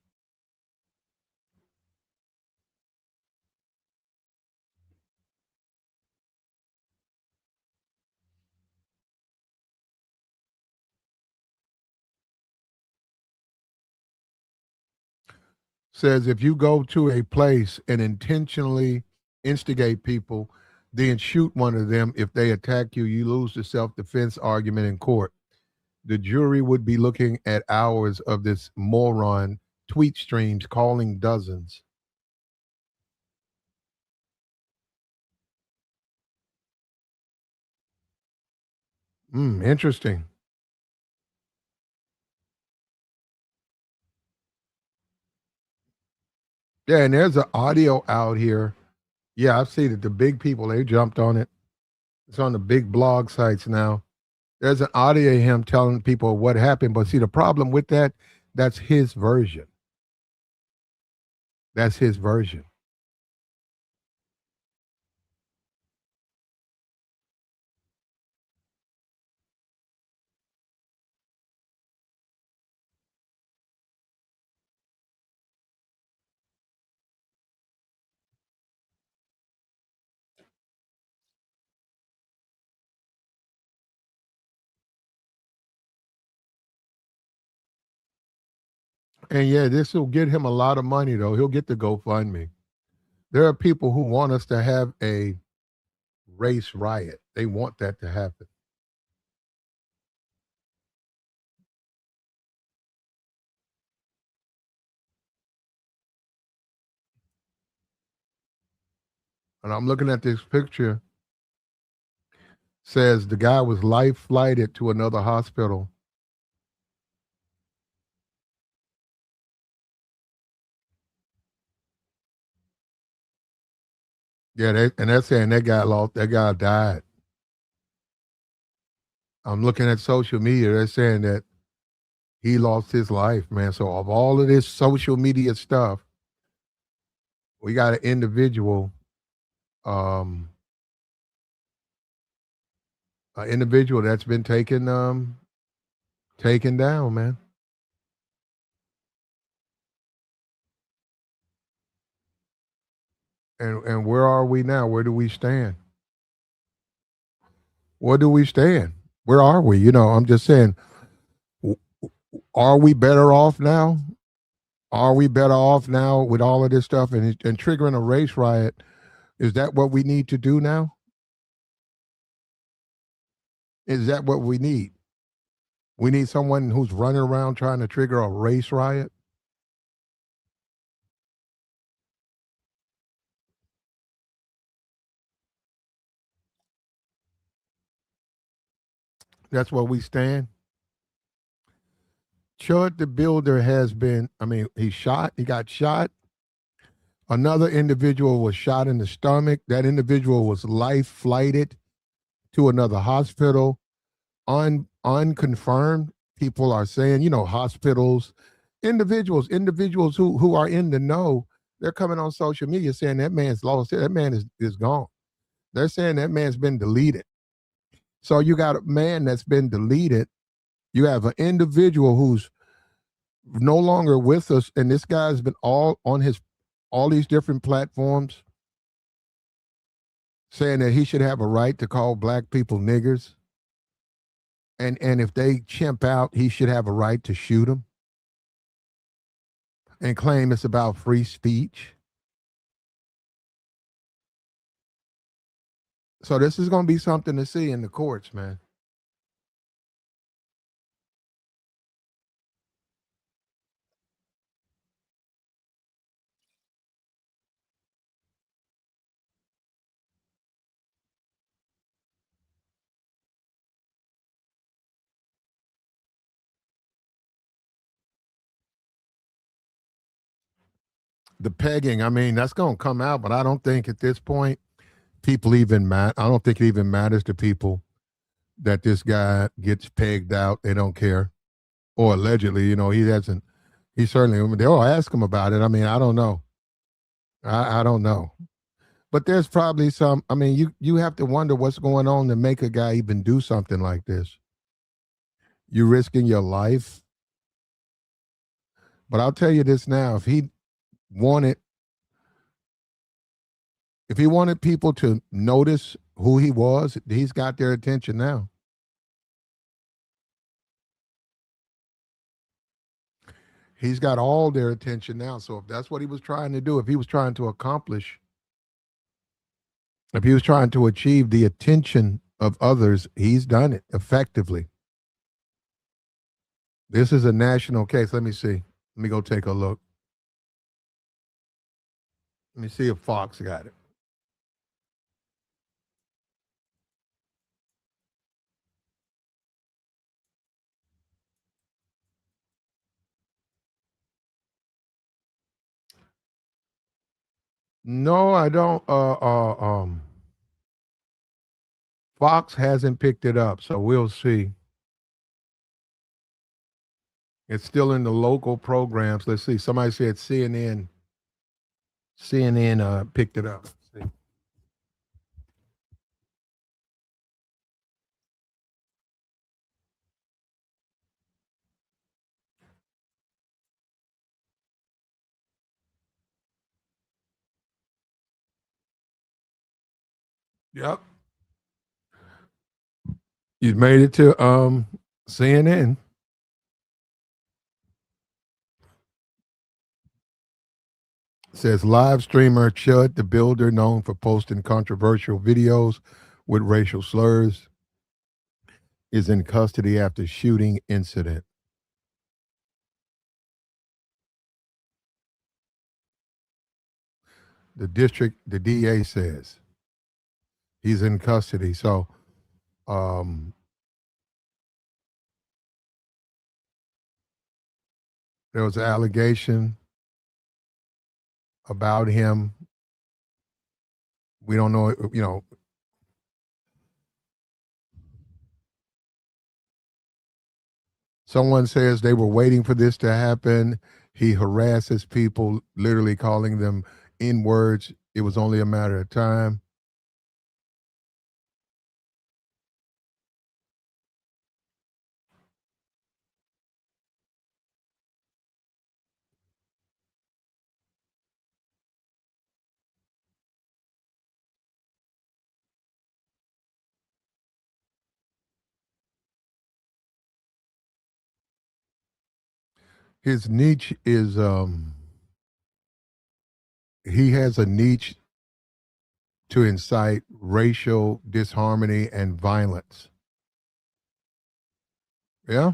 says if you go to a place and intentionally instigate people, then shoot one of them. If they attack you, you lose the self-defense argument in court. The jury would be looking at hours of this moron tweet streams calling dozens. Interesting. Yeah, and there's an audio out here. Yeah, I've seen it. The big people, they jumped on it. It's on the big blog sites now. There's an audio of him telling people what happened. But see, the problem with that, that's his version. That's his version. And yeah, this will get him a lot of money, though. He'll get the GoFundMe. There are people who want us to have a race riot. They want that to happen. And I'm looking at this picture. Says the guy was life flighted to another hospital. Yeah, and they're saying that guy lost. That guy died. I'm looking at social media. They're saying that he lost his life, man. So of all of this social media stuff, we got an um, individual that's been taken down, man. And where are we now? Where do we stand? Where do we stand? Where are we? I'm just saying, are we better off now? Are we better off now with all of this stuff and triggering a race riot? Is that what we need to do now? Is that what we need? We need someone who's running around trying to trigger a race riot? That's where we stand. Chud the builder has been, he got shot. Another individual was shot in the stomach. That individual was life flighted to another hospital. Unconfirmed. People are saying, hospitals, individuals who are in the know, they're coming on social media saying that man's lost it. That man is gone. They're saying that man's been deleted. So you got a man that's been deleted. You have an individual who's no longer with us, and this guy's been all these different platforms saying that he should have a right to call black people niggers. And if they chimp out, he should have a right to shoot them and claim it's about free speech. So this is going to be something to see in the courts, man. The pegging, that's going to come out, but I don't think at this point people even I don't think it even matters to people that this guy gets pegged out. They don't care. Or allegedly, he hasn't, he certainly, they'll ask him about it. I don't know. I don't know. But there's probably some, you have to wonder what's going on to make a guy even do something like this. You're risking your life. But I'll tell you this now, wanted, if he wanted people to notice who he was, he's got their attention now. He's got all their attention now. So if that's what he was trying to do, if he was trying to accomplish, if he was trying to achieve the attention of others, he's done it effectively. This is a national case. Let me see. Let me go take a look. Let me see if Fox got it. No, I don't. Fox hasn't picked it up, so we'll see. It's still in the local programs. Let's see. Somebody said CNN. CNN picked it up. Let's see. Yep. You made it to CNN. Says live streamer Chud, the builder, known for posting controversial videos with racial slurs, is in custody after shooting incident. The DA says he's in custody. So um, there was an allegation about him. We don't know, someone says they were waiting for this to happen. He harasses people, literally calling them N words. It was only a matter of time. His niche is he has a niche to incite racial disharmony and violence. Yeah,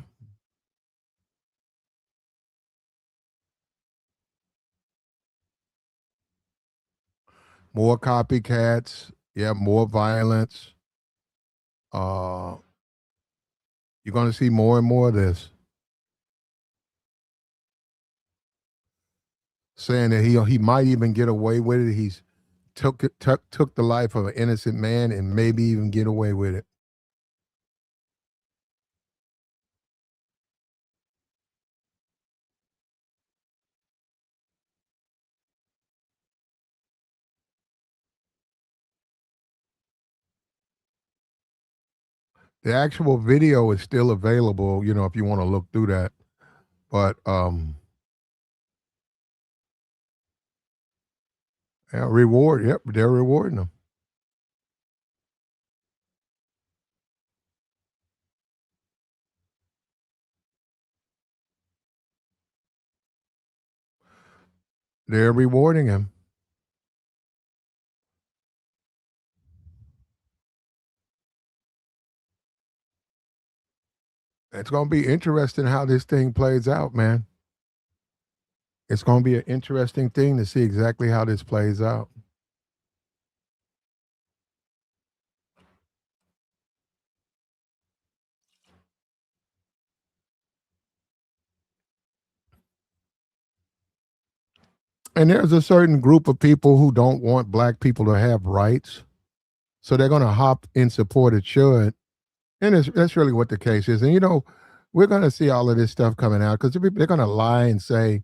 more copycats. Yeah, more violence. Uh, you're going to see more and more of this. Saying that he might even get away with it. He's took the life of an innocent man and maybe even get away with it. The actual video is still available, if you want to look through that. But yeah, reward. Yep, they're rewarding them. They're rewarding him. It's going to be interesting how this thing plays out, man. It's going to be an interesting thing to see exactly how this plays out. And there's a certain group of people who don't want black people to have rights. So they're going to hop in support of Chud. And that's really what the case is. And, we're going to see all of this stuff coming out because they're going to lie and say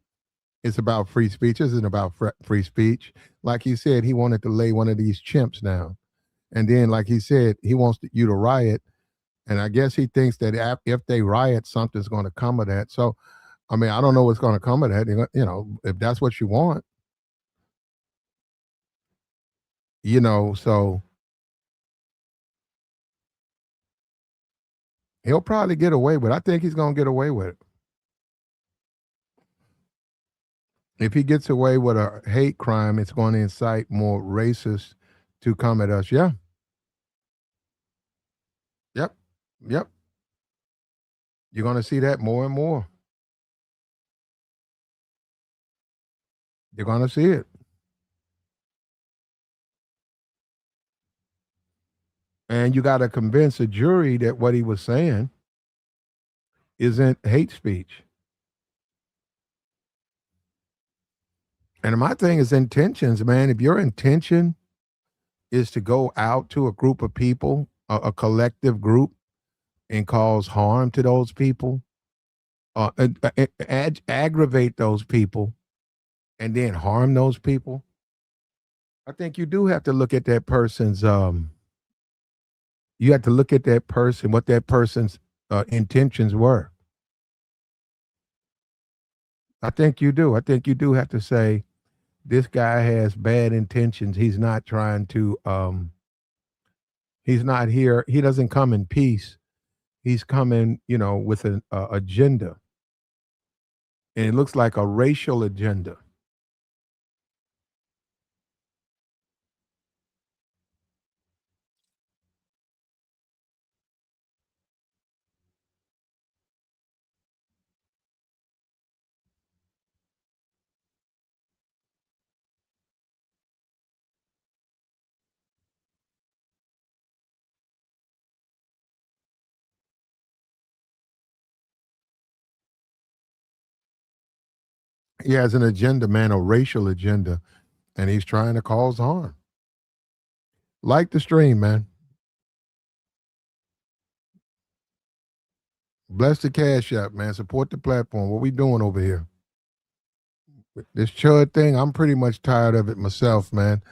it's about free speech. This isn't about free speech. Like he said, he wanted to lay one of these chimps down. And then, like he said, he wants you to riot. And I guess he thinks that if they riot, something's going to come of that. So, I mean, I don't know what's going to come of that. If that's what you want, so he'll probably get away with it. I think he's going to get away with it. If he gets away with a hate crime, it's going to incite more racists to come at us. Yeah. Yep. Yep. You're going to see that more and more. You're going to see it. And you got to convince a jury that what he was saying isn't hate speech. And my thing is intentions, man. If your intention is to go out to a group of people, a collective group, and cause harm to those people, aggravate those people, and then harm those people, I think you do have to look at that person's. You have to look at that person, what that person's intentions were. I think you do. I think you do have to say this guy has bad intentions. He's not trying to. He's not here. He doesn't come in peace. He's coming, with an agenda, and it looks like a racial agenda. He has an agenda, man, a racial agenda, and he's trying to cause harm. Like the stream, man. Bless the cash app, man. Support the platform. What we doing over here? This Chud thing, I'm pretty much tired of it myself, man.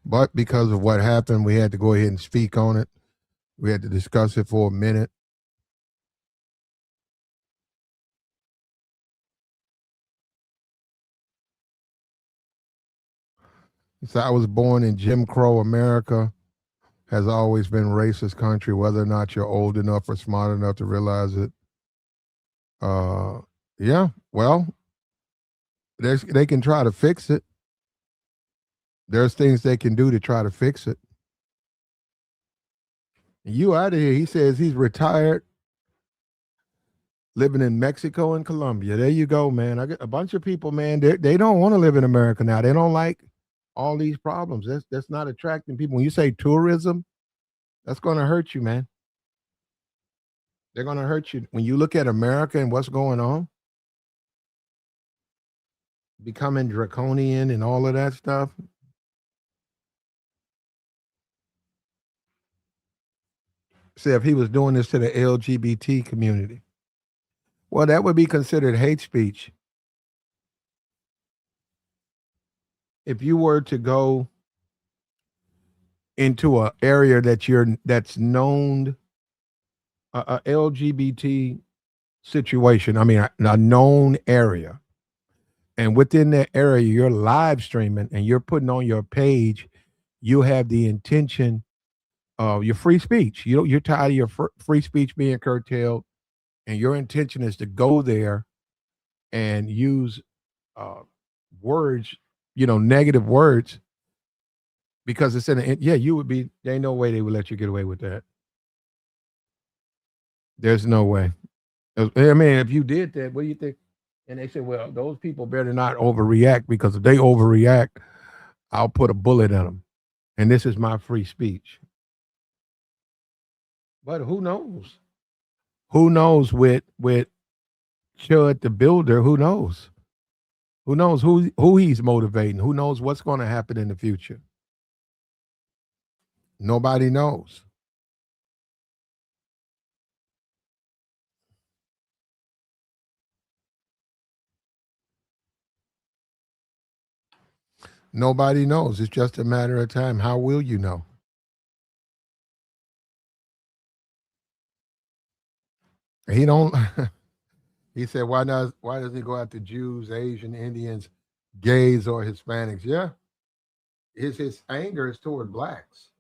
But because of what happened, we had to go ahead and speak on it. We had to discuss it for a minute. So I was born in Jim Crow America. Has always been racist country, whether or not you're old enough or smart enough to realize it. Uh, yeah. Well, they can try to fix it. There's things they can do to try to fix it. You out of here. He says he's retired, living in Mexico and Colombia. There you go, man. I get a bunch of people, man. They don't want to live in America now. They don't like all these problems. That's not attracting people. When you say tourism, that's going to hurt you, man. They're going to hurt you. When you look at America and what's going on, becoming draconian and all of that stuff. Say if he was doing this to the LGBT community, well, that would be considered hate speech. If you were to go into an area that's known a LGBT situation, I mean a known area, and within that area you're live streaming and you're putting on your page, you have the intention of your free speech. You're tired of your free speech being curtailed, and your intention is to go there and use uh, words, negative words, because it's yeah, you would be. There ain't no way they would let you get away with that. There's no way. I mean, if you did that, what do you think? And they said, well, those people better not overreact, because if they overreact, I'll put a bullet in them. And this is my free speech. But who knows? Who knows with Chud the builder? Who knows? Who knows who he's motivating? Who knows what's going to happen in the future? Nobody knows. Nobody knows. It's just a matter of time. How will you know? He don't. He said, why does he go after Jews, Asian, Indians, gays, or Hispanics? Yeah, his anger is toward blacks.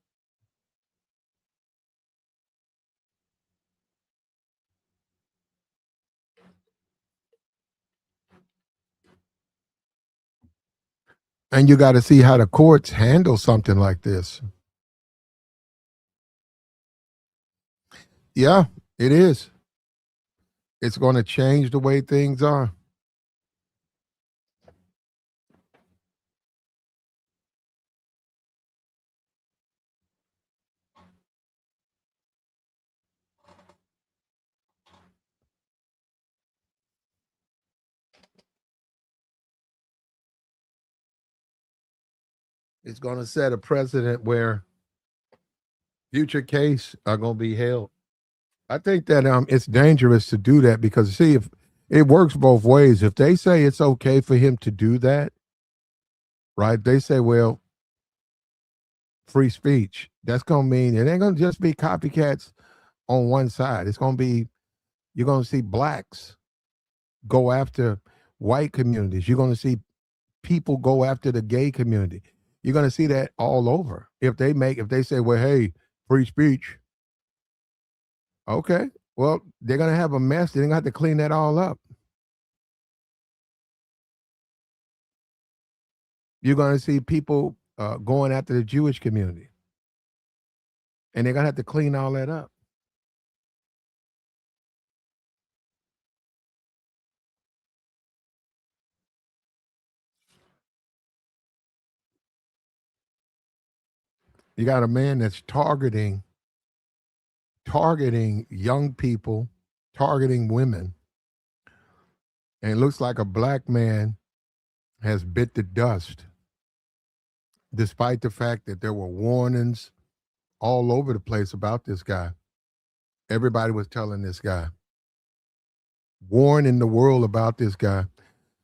And you got to see how the courts handle something like this. Yeah, it is. It's going to change the way things are. It's going to set a precedent where future case are going to be held. I think that it's dangerous to do that because see if it works both ways. If they say it's okay for him to do that, right? They say, well, free speech. That's gonna mean it ain't gonna just be copycats on one side. It's gonna be you're gonna see blacks go after white communities. You're gonna see people go after the gay community. You're gonna see that all over. If they say, well, hey, free speech, okay. Well, they're gonna have a mess. They're gonna have to clean that all up. You're gonna see people going after the Jewish community, and they're gonna have to clean all that up. You got a man that's targeting young people, targeting women, and it looks like a black man has bit the dust, despite the fact that there were warnings all over the place about this guy. Everybody was telling this guy, warning the world about this guy.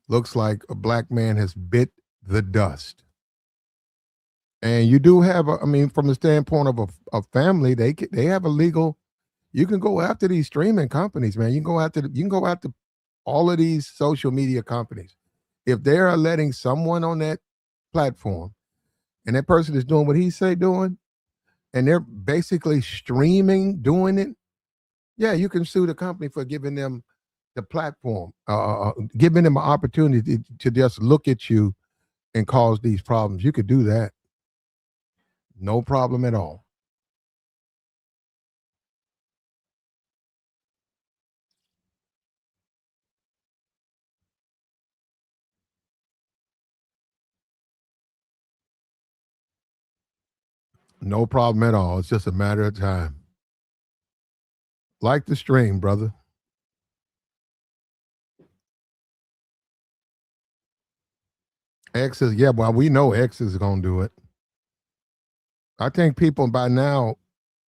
Looks like a black man has bit the dust. And you do have, I mean, from the standpoint of a family, they have a legal. You can go after these streaming companies, man. You can go after all of these social media companies. If they are letting someone on that platform and that person is doing what he say doing, and they're basically streaming doing it, yeah, you can sue the company for giving them the platform, giving them an opportunity to just look at you and cause these problems. You could do that, no problem at all. No problem at all. It's just a matter of time. Like the stream, brother. X is, yeah, well, we know X is going to do it. I think people by now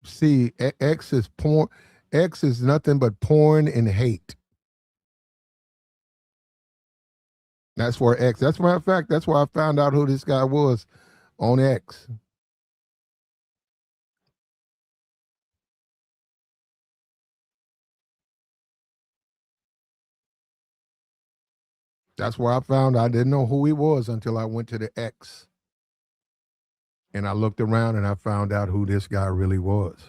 see X is porn. X is nothing but porn and hate. That's where X. That's matter of fact. That's where I found out who this guy was on X. That's where I found. I didn't know who he was until I went to the X and I looked around and I found out who this guy really was.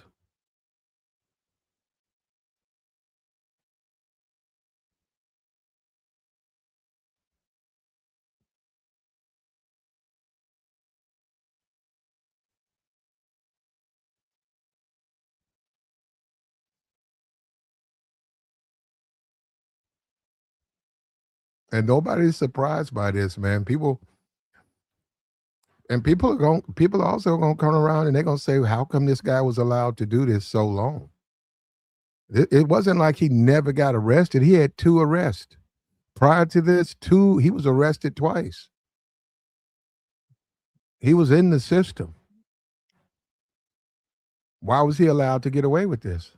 And nobody's surprised by this, man. People are also gonna come around and they're gonna say, how come this guy was allowed to do this so long? It wasn't like he never got arrested. He had two arrests. Prior to this, he was arrested twice. He was in the system. Why was he allowed to get away with this?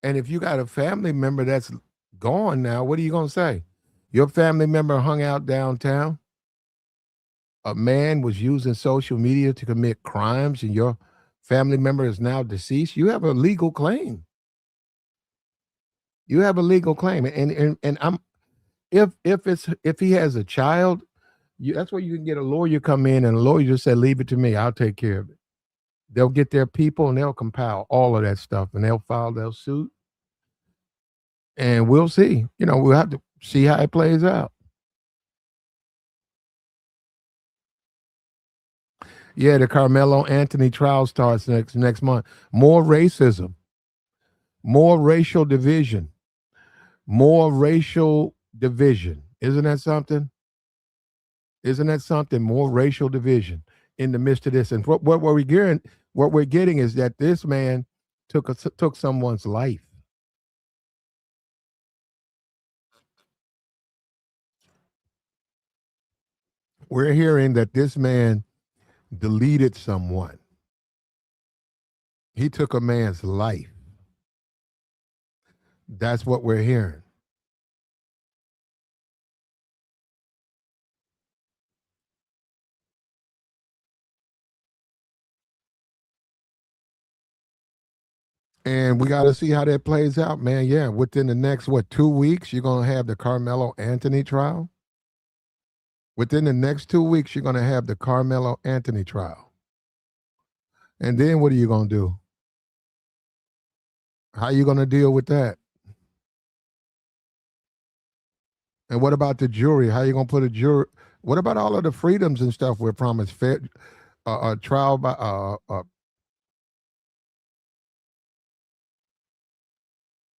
And if you got a family member that's gone now, what are you going to say? Your family member hung out downtown. A man was using social media to commit crimes, and your family member is now deceased. You have a legal claim. You have a legal claim, and I'm if he has a child, that's where you can get a lawyer come in, and a lawyer just said, "Leave it to me. I'll take care of it." They'll get their people and they'll compile all of that stuff, and they'll file their suit, and we'll see. We'll have to see how it plays out. Yeah, the Carmelo Anthony trial starts next month. More racism, more racial division, more racial division. Isn't that something? Isn't that something? More racial division in the midst of this. And what we're getting, what we're getting is that this man took someone's life. We're hearing that this man deleted someone. He took a man's life. That's what we're hearing. And we got to see how that plays out, man. Yeah, within the next, what, 2 weeks, you're going to have the Carmelo Anthony trial. Within the next 2 weeks, you're going to have the Carmelo Anthony trial. And then what are you going to do? How are you going to deal with that? And what about the jury? How are you going to put a jury? What about all of the freedoms and stuff we're promised? Fair, trial by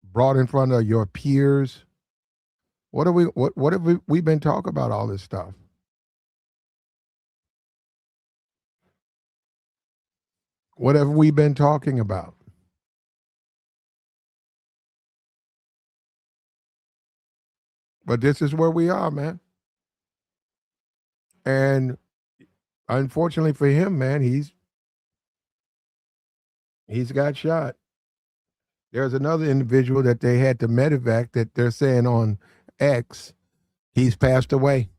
brought in front of your peers. What have we been talking about all this stuff? What have we been talking about? But this is where we are, man. And unfortunately for him, man, he's got shot. There's another individual that they had to medevac that they're saying on X, he's passed away.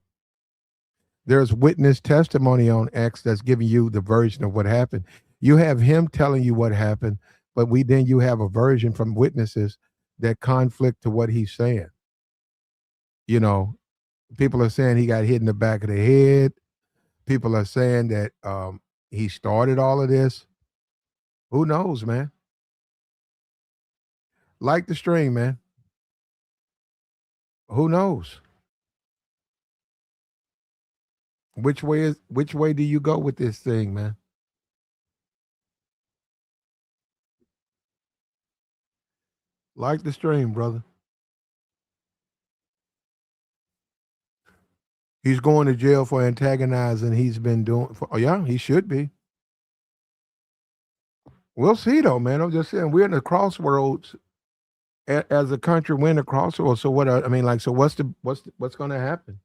There's witness testimony on X that's giving you the version of what happened. You have him telling you what happened, but you have a version from witnesses that conflict to what he's saying. You know, people are saying he got hit in the back of the head. People are saying that he started all of this. Who knows, man? Like the string, man. Who knows? Which way do you go with this thing, man? Like the stream, brother. He's going to jail for antagonizing. He's been doing. Oh yeah, he should be. We'll see, though, man. I'm just saying we're in the crossroads as a country. We're in the crossroads. So what? I mean, like, so what's going to happen?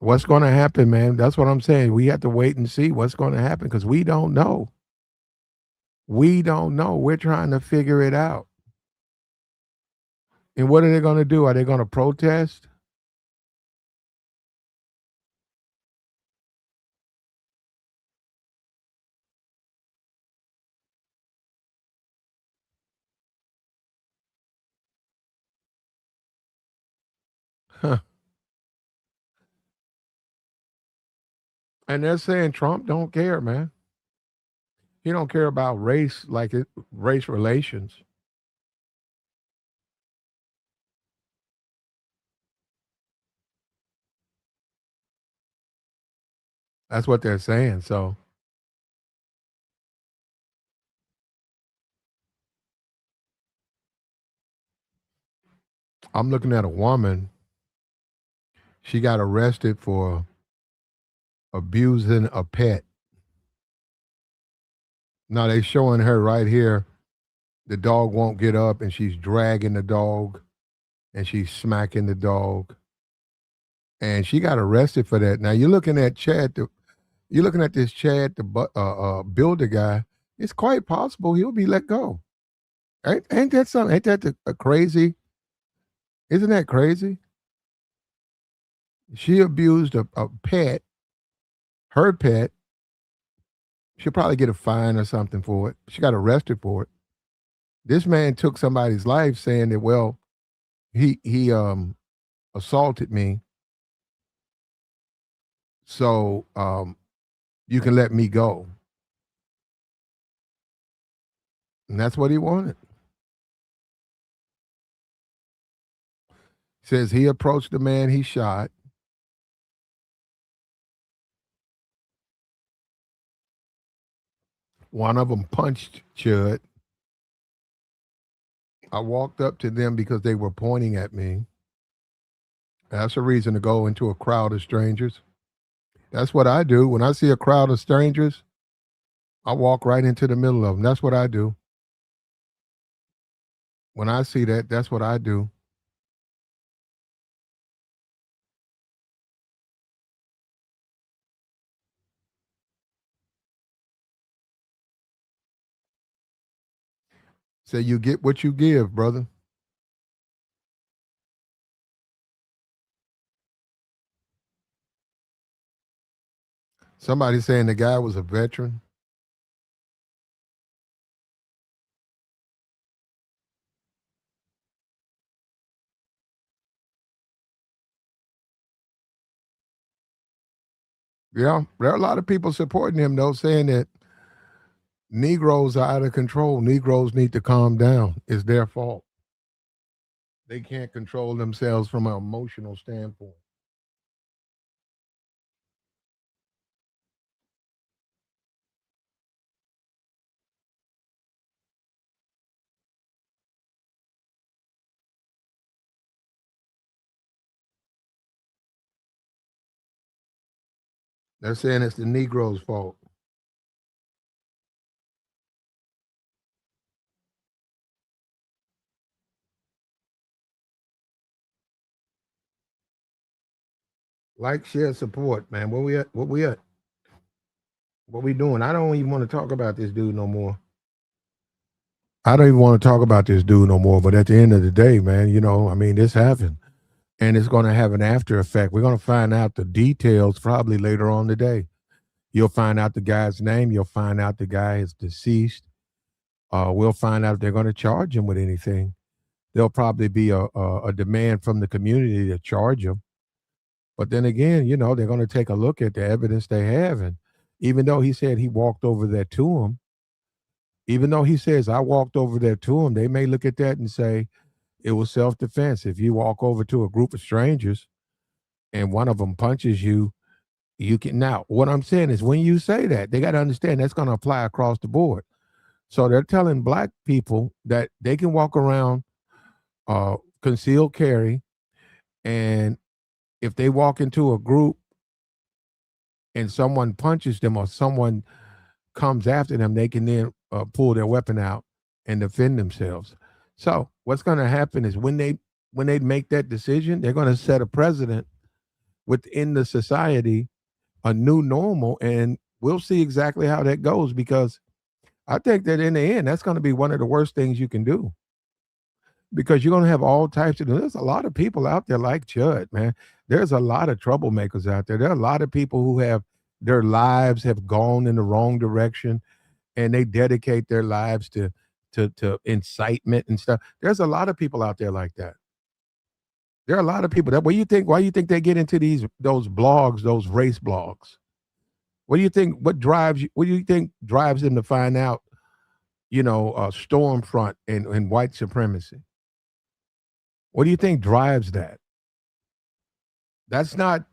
What's going to happen, man? That's what I'm saying. We have to wait and see what's going to happen because we don't know. We don't know. We're trying to figure it out. And what are they going to do? Are they going to protest? Huh. And they're saying Trump don't care, man. He don't care about race, like race relations. That's what they're saying. So I'm looking at a woman. She got arrested for abusing a pet. Now they showing her right here. The dog won't get up, and she's dragging the dog, and she's smacking the dog, and she got arrested for that. Now you're looking at Chad. You're looking at this Chad, the builder guy. It's quite possible he'll be let go. Ain't that something? Ain't that crazy? Isn't that crazy? She abused a pet, her pet. She'll probably get a fine or something for it. She got arrested for it. This man took somebody's life saying that, well, he assaulted me, so you can let me go. And that's what he wanted. Says he approached the man he shot. One of them punched Chud. I walked up to them because they were pointing at me. That's a reason to go into a crowd of strangers. That's what I do. When I see a crowd of strangers, I walk right into the middle of them. That's what I do. When I see that, that's what I do. Say you get what you give, brother. Somebody saying the guy was a veteran. Yeah, there are a lot of people supporting him though, saying that Negroes are out of control. Negroes need to calm down. It's their fault. They can't control themselves from an emotional standpoint. They're saying it's the Negroes' fault. Like, share, support, man. Where we at? What we at? What we doing? I don't even want to talk about this dude no more. I don't even want to talk about this dude no more. But at the end of the day, man, I mean, this happened. And it's going to have an after effect. We're going to find out the details probably later on today. You'll find out the guy's name. You'll find out the guy is deceased. We'll find out if they're going to charge him with anything. There'll probably be a demand from the community to charge him. But then again, they're going to take a look at the evidence they have. And even though he said he walked over there to him, even though he says I walked over there to him, they may look at that and say it was self defense. If you walk over to a group of strangers and one of them punches you, you can. Now, what I'm saying is when you say that, they got to understand that's going to apply across the board. So they're telling black people that they can walk around concealed carry, and if they walk into a group and someone punches them or someone comes after them, they can then pull their weapon out and defend themselves. So what's going to happen is when they make that decision, they're going to set a precedent within the society, a new normal, and we'll see exactly how that goes. Because I think that in the end, that's going to be one of the worst things you can do. Because you're going to have all types of. There's a lot of people out there like Chud, man. There's a lot of troublemakers out there. There are a lot of people who have their lives have gone in the wrong direction, and they dedicate their lives to incitement and stuff. There's a lot of people out there like that. There are a lot of people that. What do you think? Why do you think they get into those blogs, those race blogs? What do you think? What drives you? What do you think drives them to find out? Stormfront and white supremacy. What do you think drives that? That's not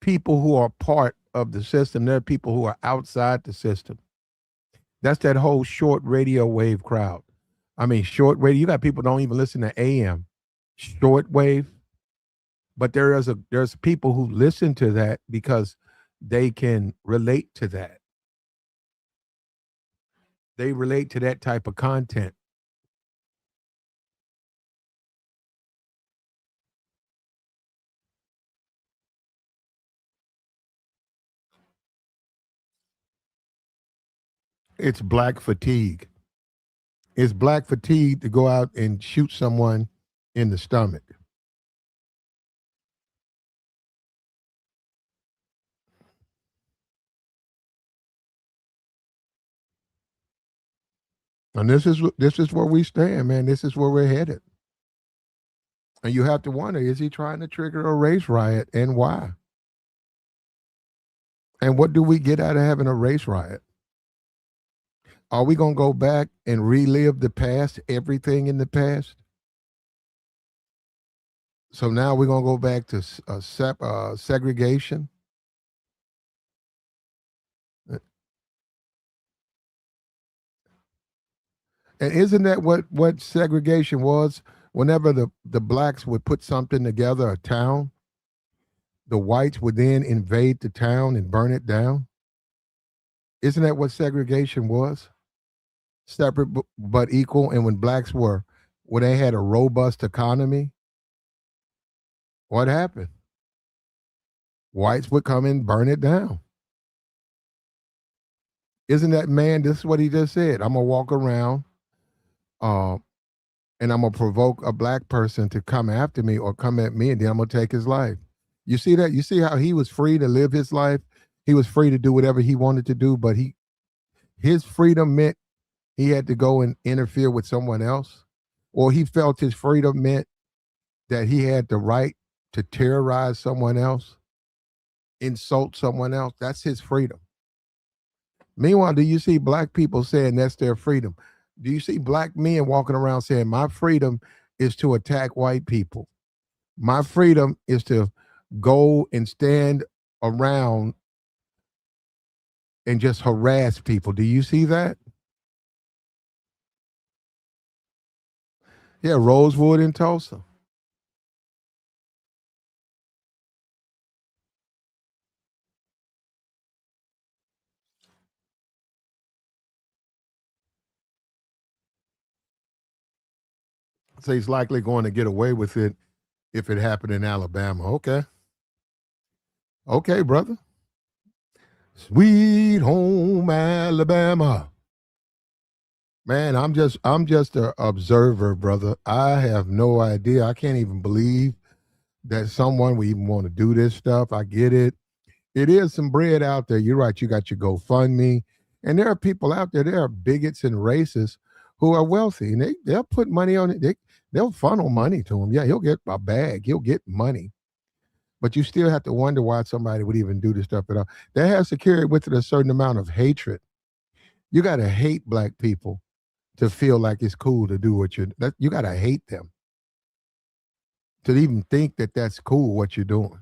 people who are part of the system. There are people who are outside the system. That's that whole short radio wave crowd. I mean, short radio. You got people don't even listen to AM, short wave. But there's people who listen to that because they can relate to that. They relate to that type of content. It's black fatigue. It's black fatigue to go out and shoot someone in the stomach. And this is where we stand, man. This is where we're headed. And you have to wonder, is he trying to trigger a race riot and why? And what do we get out of having a race riot? Are we going to go back and relive the past, everything in the past? So now we're gonna go back to segregation. Uh, And isn't that what segregation was? Whenever the blacks would put something together, a town, the whites would then invade the town and burn it down. Isn't that what segregation was? Separate but equal. And when they had a robust economy, what happened? Whites would come and burn it down. Isn't that man? This is what he just said. I'm gonna walk around, uh, and I'm gonna provoke a black person to come after me or come at me, and then I'm gonna take his life. You see that? You see how he was free to live his life? He was free to do whatever he wanted to do, but his freedom meant he had to go and interfere with someone else, or he felt his freedom meant that he had the right to terrorize someone else, insult someone else. That's his freedom. Meanwhile, do you see black people saying that's their freedom? Do you see black men walking around saying, my freedom is to attack white people? My freedom is to go and stand around and just harass people. Do you see that? Yeah, Rosewood in Tulsa. So he's likely going to get away with it if it happened in Alabama. Okay. Okay, brother. Sweet home Alabama. Man, I'm just a observer, brother. I have no idea. I can't even believe that someone would even want to do this stuff. I get it. It is some bread out there. You're right. You got your GoFundMe. And there are people out there, there are bigots and racists who are wealthy and they'll put money on it. They'll funnel money to him. Yeah, he'll get a bag, he'll get money. But you still have to wonder why somebody would even do this stuff at all. That has to carry with it a certain amount of hatred. You got to hate black people to feel like it's cool to do you got to hate them to even think that that's cool what you're doing.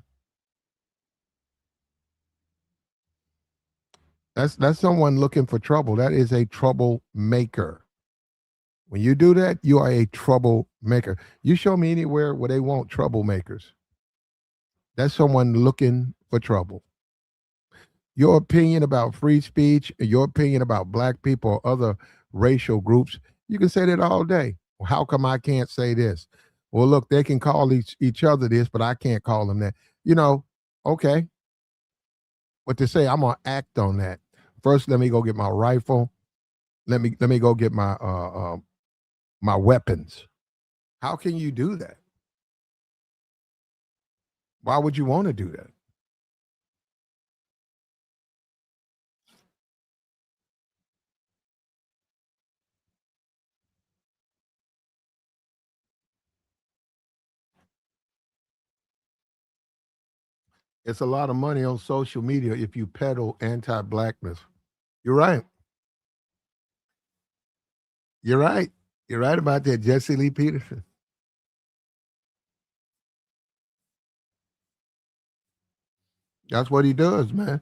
That's someone looking for trouble. That is a troublemaker. When you do that, you are a troublemaker. You show me anywhere where they want troublemakers. That's someone looking for trouble. Your opinion about free speech, your opinion about black people or other racial groups, you can say that all day. Well, how come I can't say this? Well, look, they can call each other this, but I can't call them that. You know, okay. What to say, I'm gonna act on that. First, let me go get my rifle. Let me go get my weapons. How can you do that? Why would you want to do that? It's a lot of money on social media if you peddle anti-blackness. You're right. You're right. You're right about that, Jesse Lee Peterson. That's what he does, man.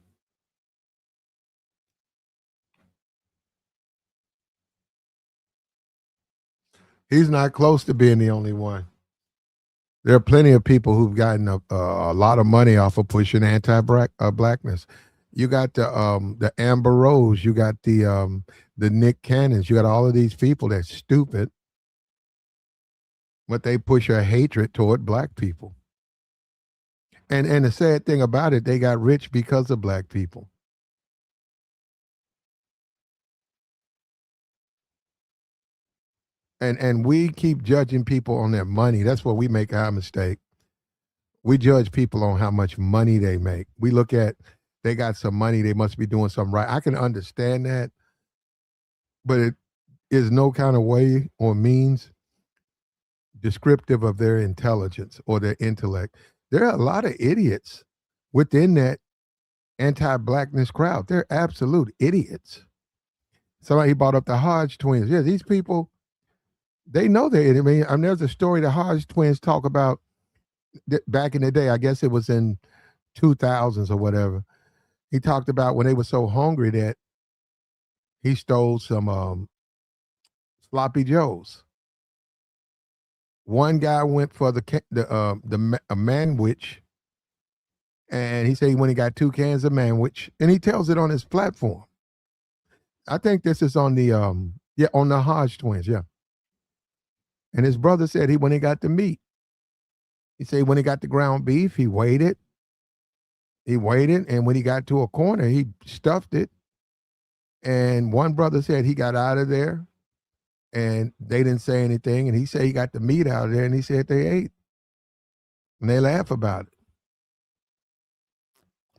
He's not close to being the only one. There are plenty of people who've gotten a lot of money off of pushing anti-blackness. You got the Amber Rose, you got the Nick Cannons, you got all of these people that's stupid, but they push a hatred toward black people. And the sad thing about it, they got rich because of black people. And we keep judging people on their money. That's where we make our mistake. We judge people on how much money they make. We look at they got some money, they must be doing something right. I can understand that, but it is no kind of way or means descriptive of their intelligence or their intellect. There are a lot of idiots within that anti-blackness crowd. They're absolute idiots. Somebody brought up the Hodge twins. Yeah, these people, they know they're. I mean, there's a story the Hodge twins talk about. back in the day, I guess it was in 2000s or whatever. He talked about when they were so hungry that he stole some sloppy joes. One guy went for a manwich, and he said when he got 2 cans of manwich, and he tells it on his platform. I think this is on the on the Hodge twins, yeah. And his brother said when he got the meat, he said when he got the ground beef, he waited, and when he got to a corner, he stuffed it. And one brother said he got out of there, and they didn't say anything. And he said he got the meat out of there, and he said they ate, and they laugh about it.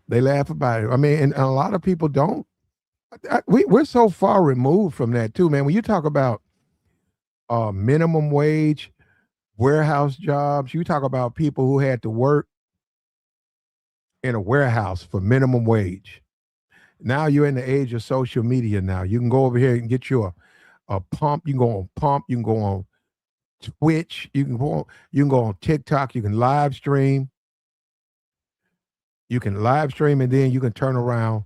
They laugh about it. I mean, and a lot of people don't. We're so far removed from that too, man. When you talk about minimum wage, warehouse jobs, you talk about people who had to work in a warehouse for minimum wage. Now you're in the age of social media now. You can go over here and get you a pump. You can go on Pump. You can go on Twitch. You can go on TikTok. You can live stream. You can live stream, and then you can turn around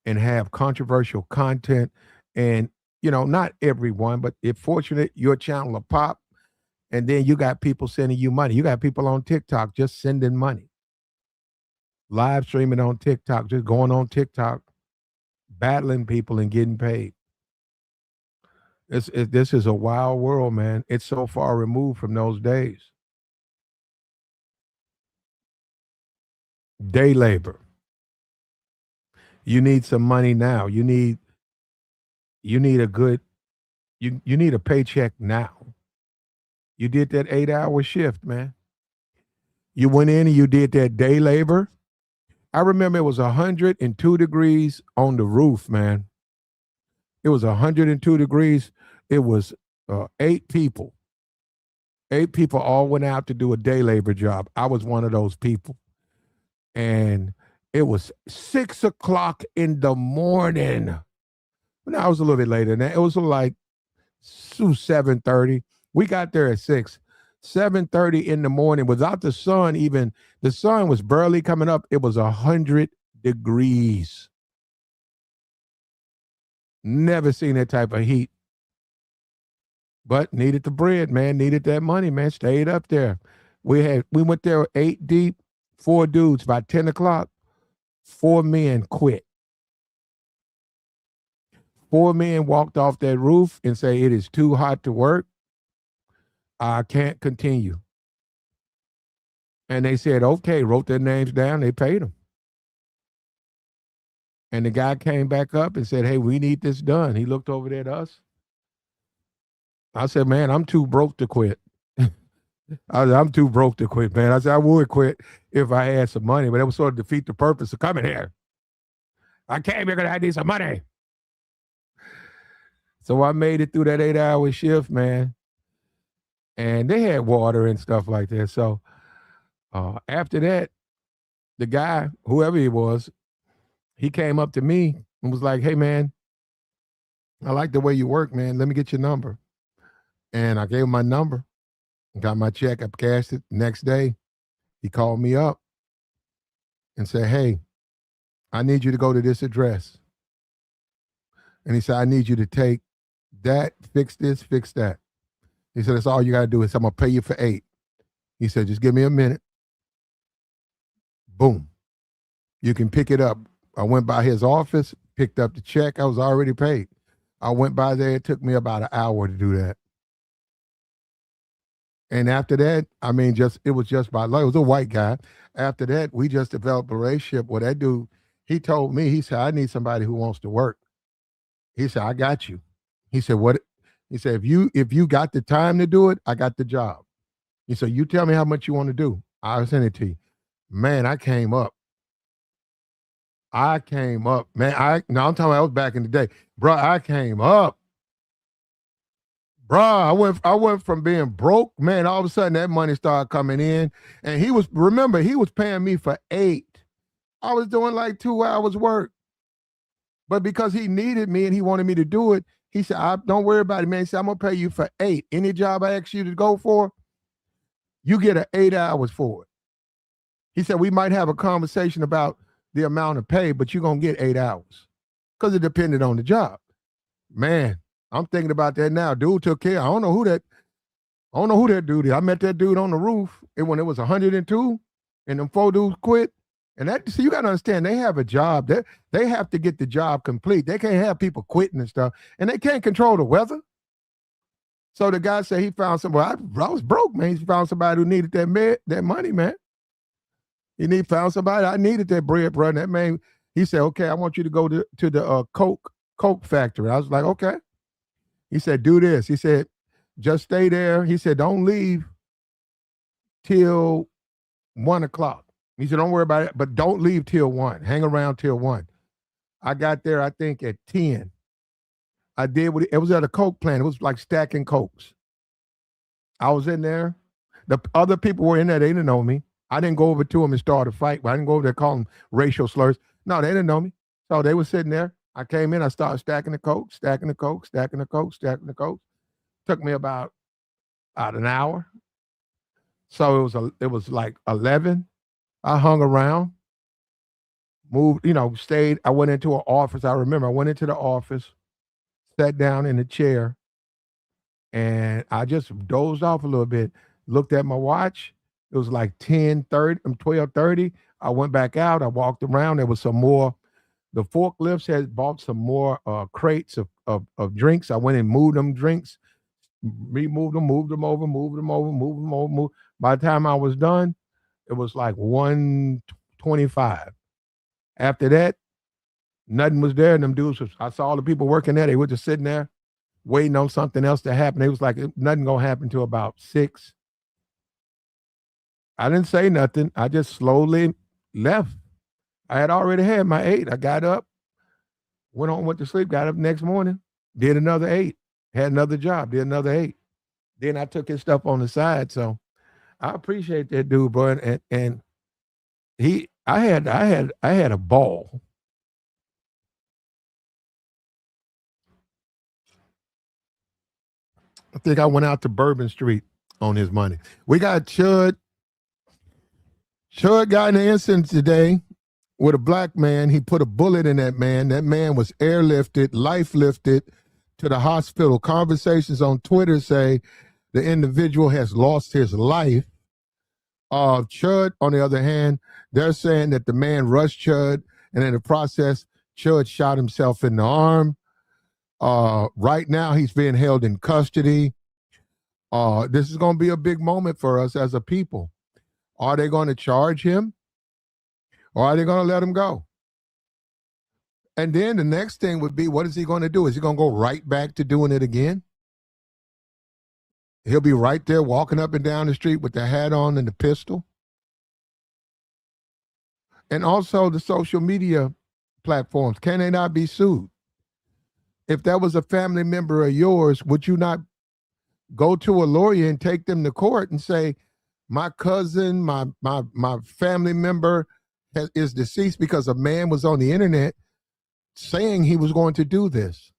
and have controversial content. And, not everyone, but if fortunate, your channel will pop. And then you got people sending you money. You got people on TikTok just sending money. Live streaming on TikTok, just going on TikTok, battling people and getting paid. This is a wild world, man. It's so far removed from those days. Day labor. You need some money now. You need a good, you need a paycheck now. You did that 8-hour shift, man. You went in and you did that day labor. I remember it was 102 degrees on the roof, man. It was 102 degrees. It was 8 people. 8 people all went out to do a day labor job. I was one of those people. And it was 6 o'clock in the morning. No, I was a little bit later than that. It was like 7:30. We got there at 6. 7:30 in the morning without the sun even. The sun was barely coming up. It was 100 degrees. Never seen that type of heat. But needed the bread, man. Needed that money, man. Stayed up there. We went there 8 deep, 4 dudes. By 10 o'clock, 4 men quit. 4 men walked off that roof and say, it is too hot to work. I can't continue. And they said, okay, wrote their names down. They paid them. And the guy came back up and said, hey, we need this done. He looked over there at us. I said, man, I'm too broke to quit. I'm too broke to quit, man. I said, I would quit if I had some money, but that would sort of defeat the purpose of coming here. I came here because I need some money. So I made it through that 8-hour shift, man. And they had water and stuff like that. So after that, the guy, whoever he was, he came up to me and was like, hey, man, I like the way you work, man. Let me get your number. And I gave him my number, got my check, I cashed it. Next day, he called me up and said, hey, I need you to go to this address. And he said, I need you to take that, fix this, fix that. He said, that's all you got to do. I'm going to pay you for 8. He said, just give me a minute. Boom. You can pick it up. I went by his office, picked up the check. I was already paid. I went by there. It took me about an hour to do that. And after that, I mean, it was just by luck. It was a white guy. After that, we just developed a relationship where that dude, he told me, he said, I need somebody who wants to work. He said, I got you. He said, what? He said, if you got the time to do it, I got the job. He said, you tell me how much you want to do. I'll send it to you. Man, I came up. Man, I'm talking about I was back in the day. Bro, I came up. Bro, I went from being broke, man, all of a sudden that money started coming in. And he was paying me for 8. I was doing like 2 hours work. But because he needed me and he wanted me to do it, he said, don't worry about it, man. He said, I'm going to pay you for 8. Any job I ask you to go for, you get 8 hours for it. He said, we might have a conversation about the amount of pay, but you're going to get 8 hours because it depended on the job. Man, I'm thinking about that now. Dude took care. I don't know who that dude is. I met that dude on the roof when it was 102 and them 4 dudes quit. And that, see, you got to understand, they have a job. They have to get the job complete. They can't have people quitting and stuff. And they can't control the weather. So the guy said he found somebody. I was broke, man. He found somebody who needed that money, man. Found somebody. I needed that bread, bro. And that man, he said, okay, I want you to go to the Coke factory. I was like, okay. He said, do this. He said, just stay there. He said, don't leave till 1 o'clock. He said, don't worry about it, but don't leave till 1. Hang around till 1. I got there, I think, at 10. I did what it was at a Coke plant. It was like stacking Cokes. I was in there. The other people were in there. They didn't know me. I didn't go over to them and start a fight. I didn't go over there calling them racial slurs. No, they didn't know me. So they were sitting there. I came in. I started stacking the Coke, stacking the Coke, stacking the Coke, stacking the Coke. Took me about an hour. So it was like 11. I hung around, moved, stayed. I went into an office. I remember I went into the office, sat down in a chair, and I just dozed off a little bit, looked at my watch. It was like 12:30. I went back out. I walked around. There was some more. The forklifts had bought some more crates of drinks. I went and moved them drinks, removed them, moved them over. By the time I was done, it was like 1:25. After that, nothing was there. And them dudes, I saw all the people working there. They were just sitting there waiting on something else to happen. It was like nothing going to happen till about 6. I didn't say nothing. I just slowly left. I had already had my 8. I got up, went to sleep, got up next morning, did another 8, had another job, did another 8. Then I took his stuff on the side. So I appreciate that dude, bro. And I had a ball. I think I went out to Bourbon Street on his money. We got Chud. Chud got in an incident today with a black man. He put a bullet in that man. That man was airlifted, life lifted to the hospital. Conversations on Twitter say the individual has lost his life. Chud, on the other hand, they're saying that the man rushed Chud, and in the process, Chud shot himself in the arm. Right now, he's being held in custody. This is going to be a big moment for us as a people. Are they going to charge him, or are they going to let him go? And then the next thing would be, what is he going to do? Is he going to go right back to doing it again? He'll be right there walking up and down the street with the hat on and the pistol. And also the social media platforms, can they not be sued? If that was a family member of yours, would you not go to a lawyer and take them to court and say, my cousin, my family member is deceased because a man was on the internet saying he was going to do this?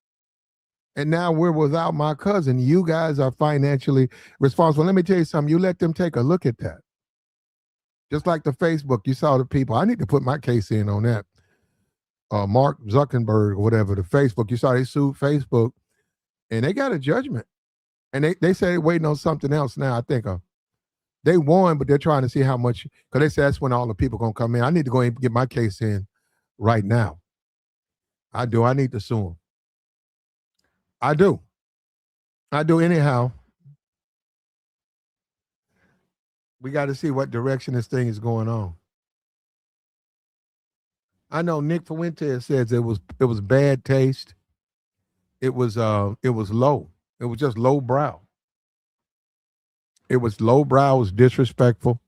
And now we're without my cousin. You guys are financially responsible. Let me tell you something. You let them take a look at that. Just like the Facebook, you saw the people. I need to put my case in on that. Mark Zuckerberg or whatever, the Facebook, you saw they sued Facebook and they got a judgment. And they say they're waiting on something else now. I think they won, but they're trying to see how much, because they say that's when all the people going to come in. I need to go and get my case in right now. I do. I need to sue them. I do anyhow. We got to see what direction this thing is going on. I know Nick Fuentes says it was bad taste. It was low. It was just low brow. It was low brow. It was disrespectful.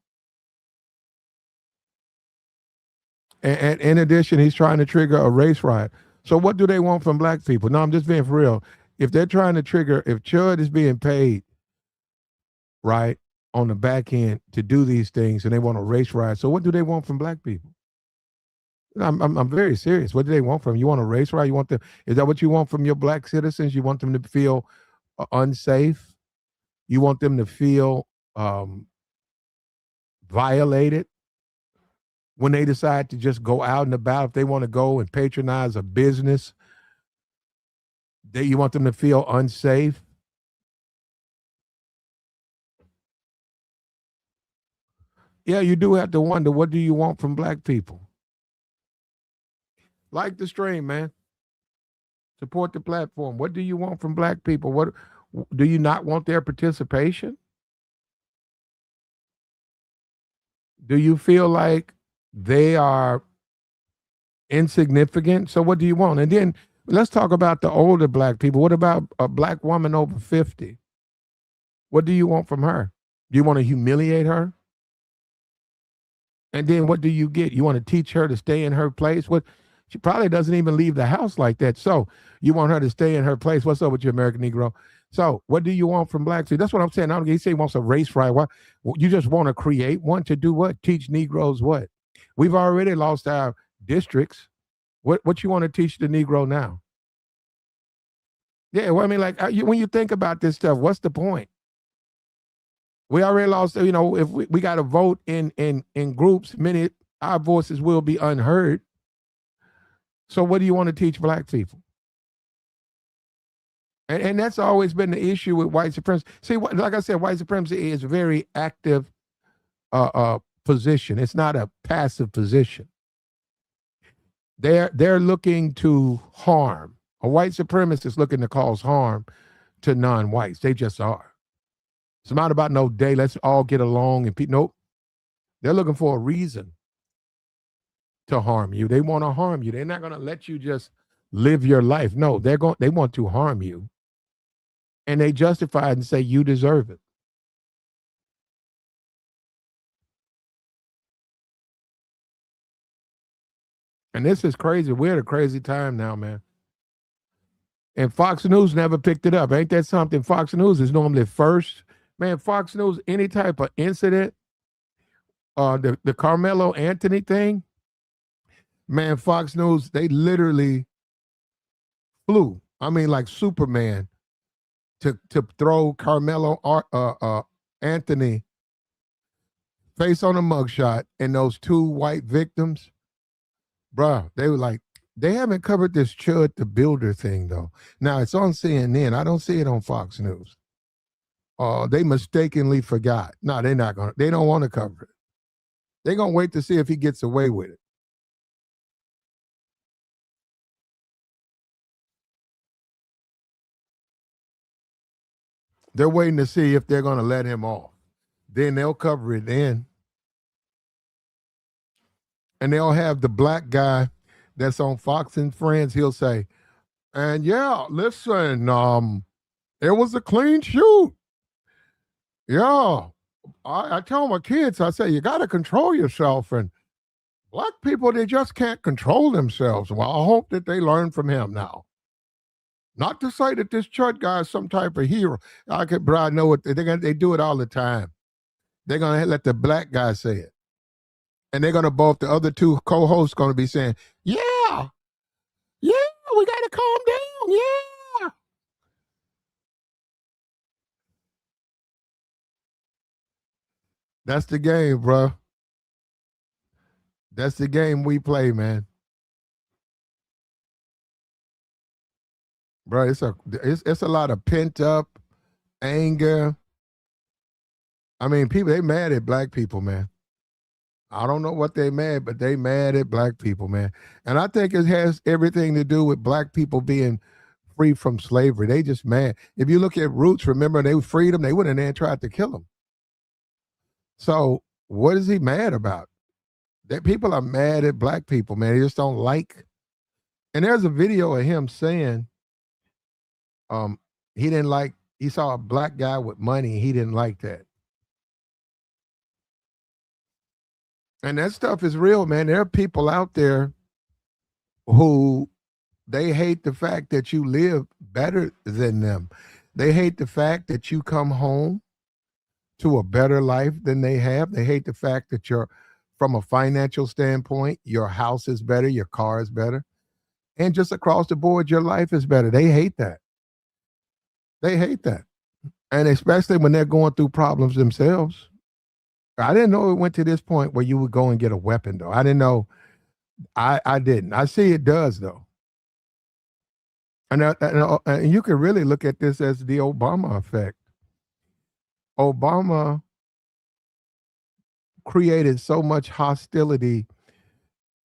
And in addition, he's trying to trigger a race riot. So what do they want from black people? No, I'm just being for real. If they're trying to trigger, if Chud is being paid, right, on the back end to do these things and they want a race riot, so what do they want from black people? I'm very serious. What do they want from you? You want a race riot? You want them? Is that what you want from your black citizens? You want them to feel unsafe? You want them to feel violated? when they decide to just go out and about, if they want to go and patronize a business, you want them to feel unsafe. Yeah, you do have to wonder, what do you want from black people? Like the stream, man. Support the platform. What do you want from black people? What do you not want their participation? Do you feel like they are insignificant? So what do you want? And then let's talk about the older black people. What about a black woman over 50? What do you want from her? Do you want to humiliate her? And then what do you get? You want to teach her to stay in her place? What? She probably doesn't even leave the house like that. So you want her to stay in her place. What's up with you, American Negro? So what do you want from blacks? That's what I'm saying. I don't. He say he wants a race riot. Why? You just want to create one to do what? Teach Negroes what? We've already lost our districts. What you want to teach the Negro now? Yeah, well, I mean, like when you think about this stuff, what's the point? We already lost. You know, if we got to vote in groups, many our voices will be unheard. So what do you want to teach black people? And that's always been the issue with white supremacy. See, like I said, white supremacy is a very active position. It's not a passive position. They're looking to harm. A white supremacist is looking to cause harm to non-whites. They just are. It's not about no day. Let's all get along and nope. They're looking for a reason to harm you. They want to harm you. They're not going to let you just live your life. No, they want to harm you. And they justify it and say you deserve it. And this is crazy. We're at a crazy time now, man. And Fox News never picked it up. Ain't that something? Fox News is normally first. Man, Fox News, any type of incident, the Carmelo Anthony thing, man, Fox News, they literally flew. I mean, like Superman to throw Carmelo Anthony face on a mugshot and those two white victims. Bruh, they were like, they haven't covered this Chud the Builder thing, though. Now, it's on CNN. I don't see it on Fox News. They mistakenly forgot. No, they're not going to. They don't want to cover it. They're going to wait to see if he gets away with it. They're waiting to see if they're going to let him off. Then they'll cover it then. And they'll have the black guy that's on Fox and Friends. He'll say, and yeah, listen, it was a clean shoot. Yeah. I tell my kids, I say, you got to control yourself. And black people, they just can't control themselves. Well, I hope that they learn from him now. Not to say that this Chud guy is some type of hero. But I know what they do it all the time. They're going to let the black guy say it. And they're going to both, the other two co-hosts going to be saying, yeah, we got to calm down. Yeah. That's the game, bro. That's the game we play, man. Bro, it's a lot of pent up anger. I mean, people, they mad at black people, man. I don't know what they mad, but they mad at black people, man. And I think it has everything to do with black people being free from slavery. They just mad. If you look at Roots, remember they freed them, they went in there and tried to kill him. So what is he mad about? That people are mad at black people, man. They just don't like. And there's a video of him saying, he didn't like, he saw a black guy with money. He didn't like that. And that stuff is real, man. There are people out there who they hate the fact that you live better than them. They hate the fact that you come home to a better life than they have. They hate the fact that you're, from a financial standpoint, your house is better, your car is better. And just across the board, your life is better. They hate that. They hate that. And especially when they're going through problems themselves. I didn't know it went to this point where you would go and get a weapon, though. I didn't know. I didn't. I see it does, though. And you can really look at this as the Obama effect. Obama created so much hostility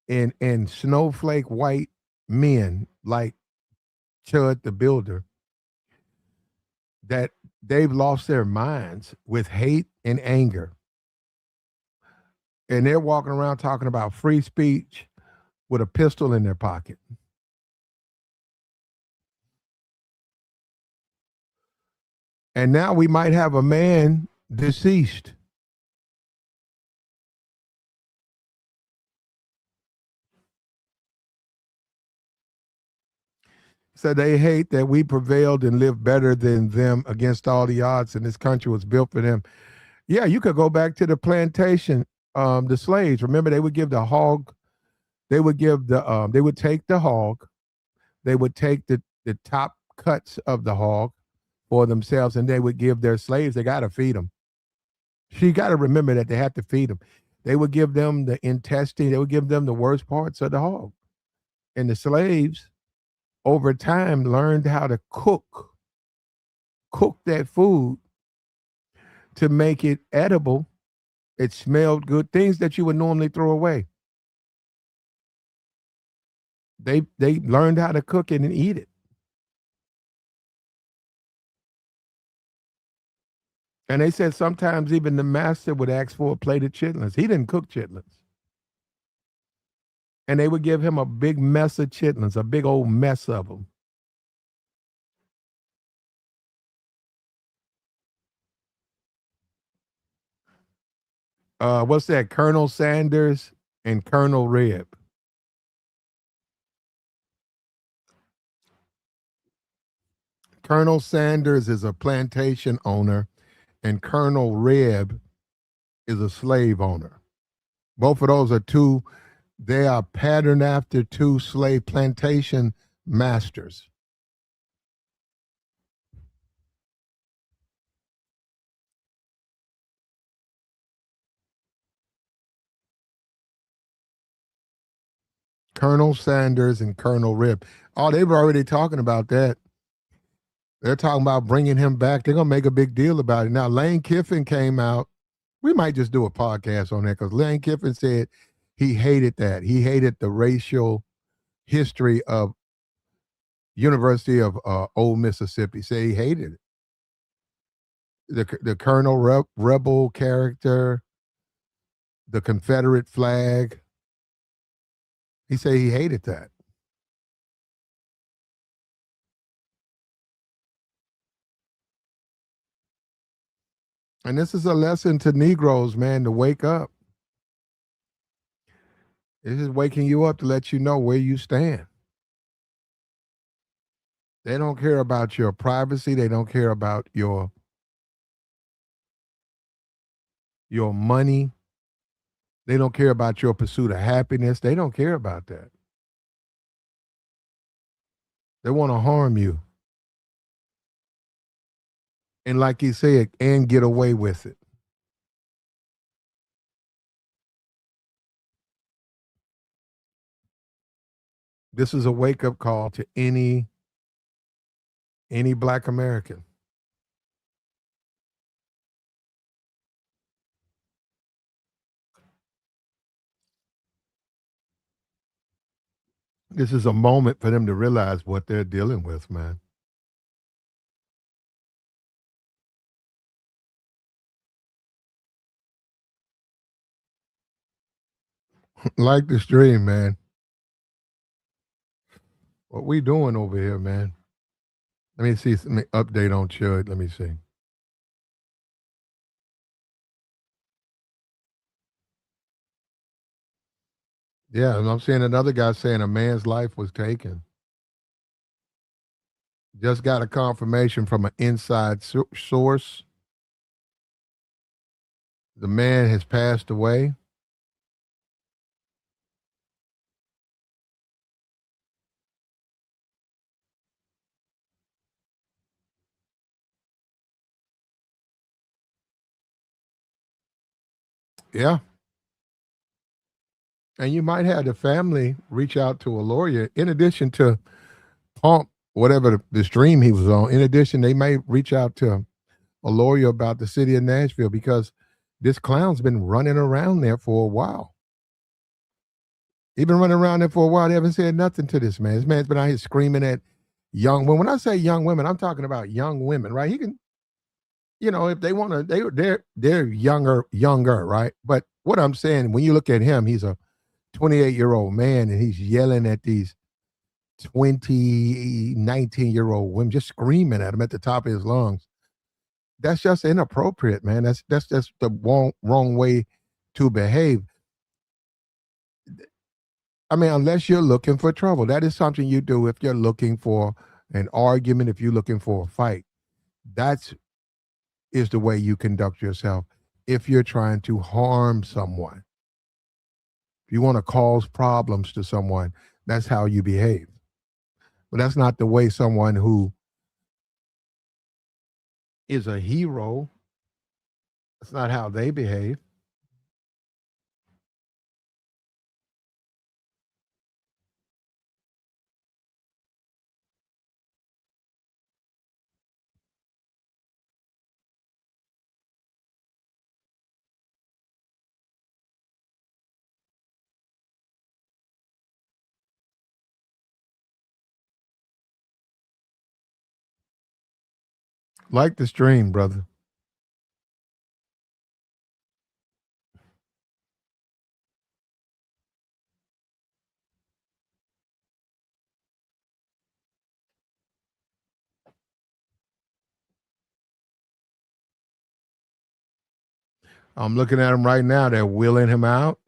in snowflake white men like Chud the Builder that they've lost their minds with hate and anger. And they're walking around talking about free speech with a pistol in their pocket. And now we might have a man deceased. So they hate that we prevailed and lived better than them against all the odds, and this country was built for them. Yeah, you could go back to the plantation, the slaves. Remember, they would give the hog, they would take the hog, they would take the top cuts of the hog for themselves, and they would give their slaves, they got to feed them. So you got to remember that they have to feed them. They would give them the intestine, they would give them the worst parts of the hog. And the slaves, over time, learned how to cook that food to make it edible. It smelled good, things that you would normally throw away. They learned how to cook it and eat it. And they said sometimes even the master would ask for a plate of chitlins. He didn't cook chitlins. And they would give him a big mess of chitlins, a big old mess of them. What's that? Colonel Sanders and Colonel Reb. Colonel Sanders is a plantation owner, and Colonel Reb is a slave owner. Both of those are two, they are patterned after two slave plantation masters. Colonel Sanders and Colonel Rib. Oh, they were already talking about that. They're talking about bringing him back. They're going to make a big deal about it. Now, Lane Kiffin came out. We might just do a podcast on that because Lane Kiffin said he hated that. He hated the racial history of University of Old Mississippi. Say he hated it. The Colonel Rebel character, the Confederate flag. He said he hated that. And this is a lesson to Negroes, man, to wake up. This is waking you up to let you know where you stand. They don't care about your privacy. They don't care about your money. They don't care about your pursuit of happiness. They don't care about that. They want to harm you. And like he said, and get away with it. This is a wake up call to any black American. This is a moment for them to realize what they're dealing with, man. Like the stream, man. What we doing over here, man? Let me see some update on Chud. Let me see. Yeah, and I'm seeing another guy saying a man's life was taken. Just got a confirmation from an inside source. The man has passed away. Yeah. And you might have the family reach out to a lawyer in addition to pump whatever the stream he was on. In addition, they may reach out to a lawyer about the city of Nashville because this clown's been running around there for a while. He's been running around there for a while. They haven't said nothing to this man. This man's been out here screaming at young women. When I say young women, I'm talking about young women, right? He can, if they want to, they're younger, right? But what I'm saying, when you look at him, he's a 28-year-old man, and he's yelling at these 20, 19-year-old women, just screaming at him at the top of his lungs. That's just inappropriate, man. That's just the wrong way to behave. I mean, unless you're looking for trouble, that is something you do if you're looking for an argument, if you're looking for a fight. That's is the way you conduct yourself. If you're trying to harm someone, if you want to cause problems to someone, that's how you behave. But that's not the way someone who is a hero, that's not how they behave. Like the stream, brother. I'm looking at him right now. They're wheeling him out,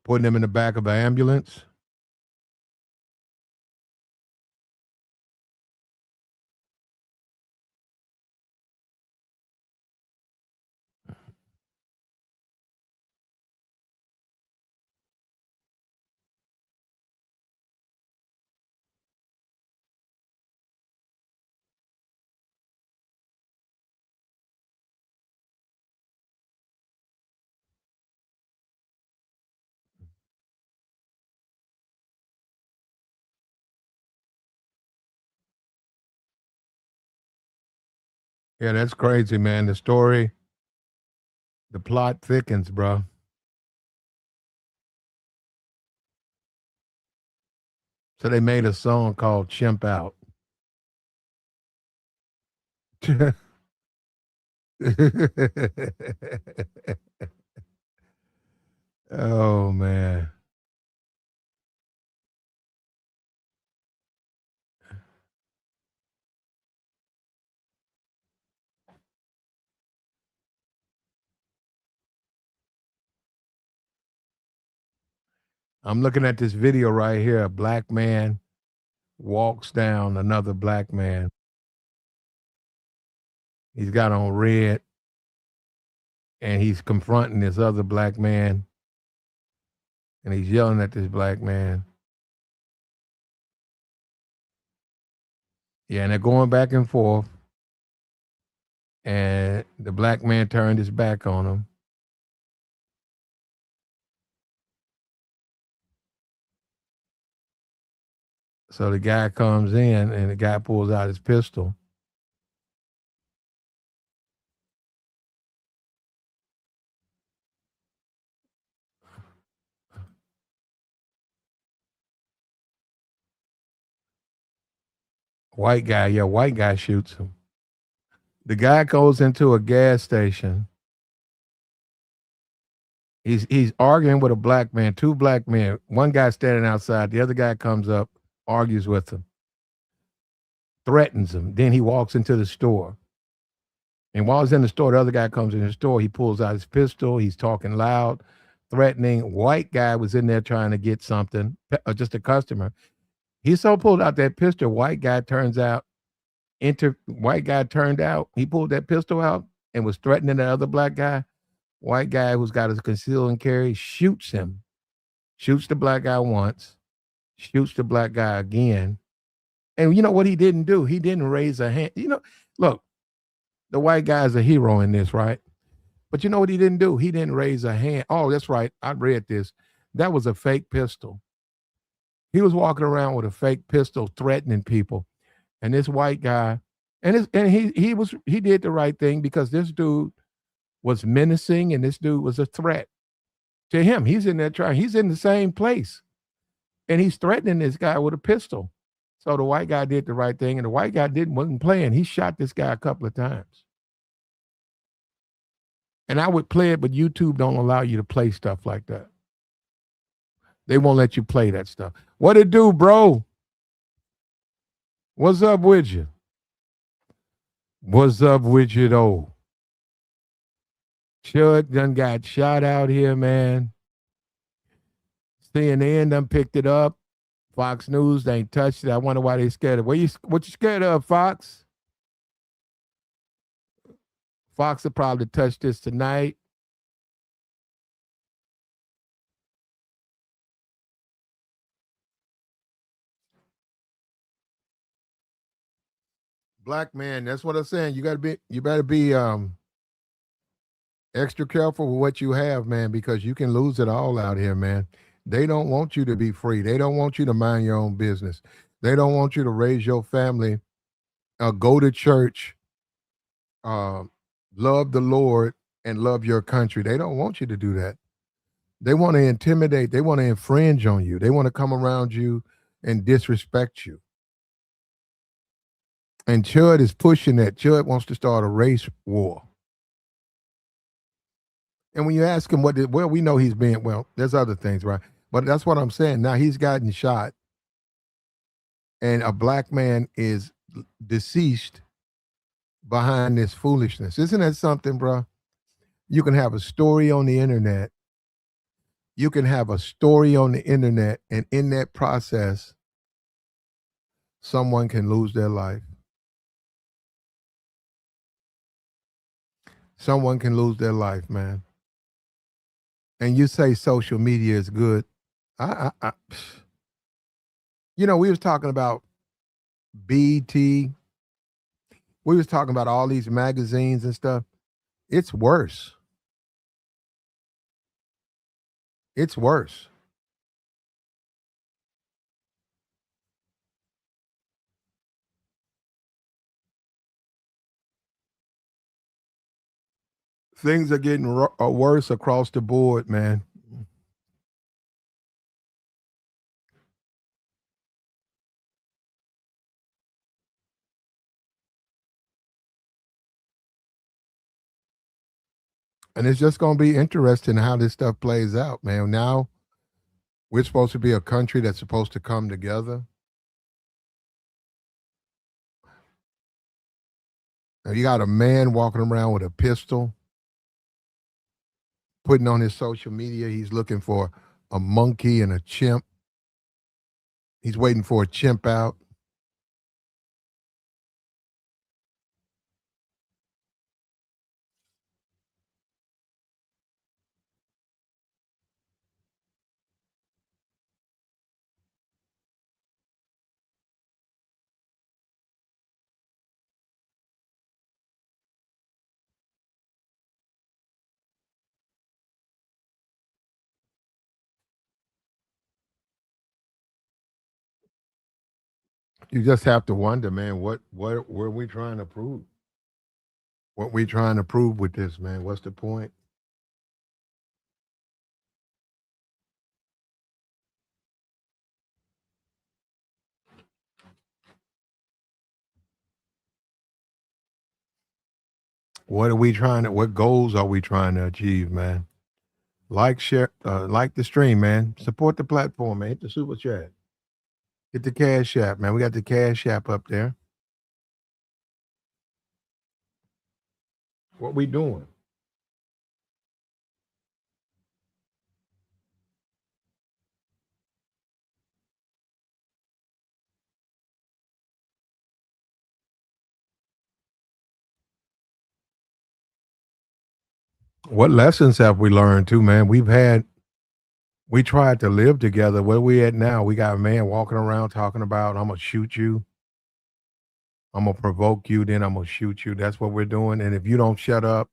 putting him in the back of an ambulance. Yeah, that's crazy, man. The story, the plot thickens, bro. So they made a song called Chimp Out. Oh, man. I'm looking at this video right here. A black man walks down another black man. He's got on red and he's confronting this other black man and he's yelling at this black man. Yeah, and they're going back and forth. And the black man turned his back on him. So the guy comes in and the guy pulls out his pistol. White guy shoots him. The guy goes into a gas station. He's arguing with a black man, two black men. One guy standing outside, the other guy comes up, argues with him, threatens him. Then he walks into the store. And while he's in the store, the other guy comes in the store. He pulls out his pistol. He's talking loud, threatening. White guy was in there trying to get something, just a customer. He so pulled out that pistol. White guy turned out. He pulled that pistol out and was threatening the other black guy. White guy who's got his conceal and carry shoots him. Shoots the black guy once. Shoots the black guy again. And you know what he didn't do? He didn't raise a hand. Look, the white guy is a hero in this, right? But you know what he didn't do? He didn't raise a hand. Oh, that's right. I read this. That was a fake pistol. He was walking around with a fake pistol threatening people. And this white guy, and he did the right thing because this dude was menacing and this dude was a threat to him. He's in there trying, he's in the same place. And he's threatening this guy with a pistol. So the white guy did the right thing, and the white guy wasn't playing. He shot this guy a couple of times. And I would play it, but YouTube don't allow you to play stuff like that. They won't let you play that stuff. What it do, bro? What's up with you? What's up with you, though? Chud done got shot out here, man. CNN done picked it up. Fox News, they ain't touched it. I wonder why they scared of. What you scared of, Fox? Fox will probably touch this tonight. Black man, that's what I'm saying. You better be extra careful with what you have, man, because you can lose it all out here, man. They don't want you to be free. They don't want you to mind your own business. They don't want you to raise your family, go to church, uh, love the Lord, and love your country. They don't want you to do that. They want to intimidate. They want to infringe on you. They want to come around you and disrespect you. And Chud is pushing that. Chud wants to start a race war. And when you ask him well, we know he's being, well, there's other things, right? But that's what I'm saying. Now he's gotten shot, and a black man is deceased behind this foolishness. Isn't that something, bro? You can have a story on the internet. You can have a story on the internet, and in that process, someone can lose their life. Someone can lose their life, man. And you say social media is good. You know, we was talking about BT. We was talking about all these magazines and stuff. It's worse. It's worse. Things are getting worse across the board, man. And it's just going to be interesting how this stuff plays out, man. Now we're supposed to be a country that's supposed to come together. Now you got a man walking around with a pistol, putting on his social media. He's looking for a monkey and a chimp. He's waiting for a chimp out. You just have to wonder, man, what were we trying to prove? What we trying to prove with this, man? What's the point? What are we trying to? What goals are we trying to achieve, man? Like, share, like the stream, man. Support the platform, man. Hit the super chat. Hit the cash app, man. We got the cash app up there. What we doing? What lessons have we learned too, man? We tried to live together. Where we at now? We got a man walking around talking about, I'm gonna shoot you, I'm gonna provoke you, then I'm gonna shoot you. That's what we're doing. And if you don't shut up,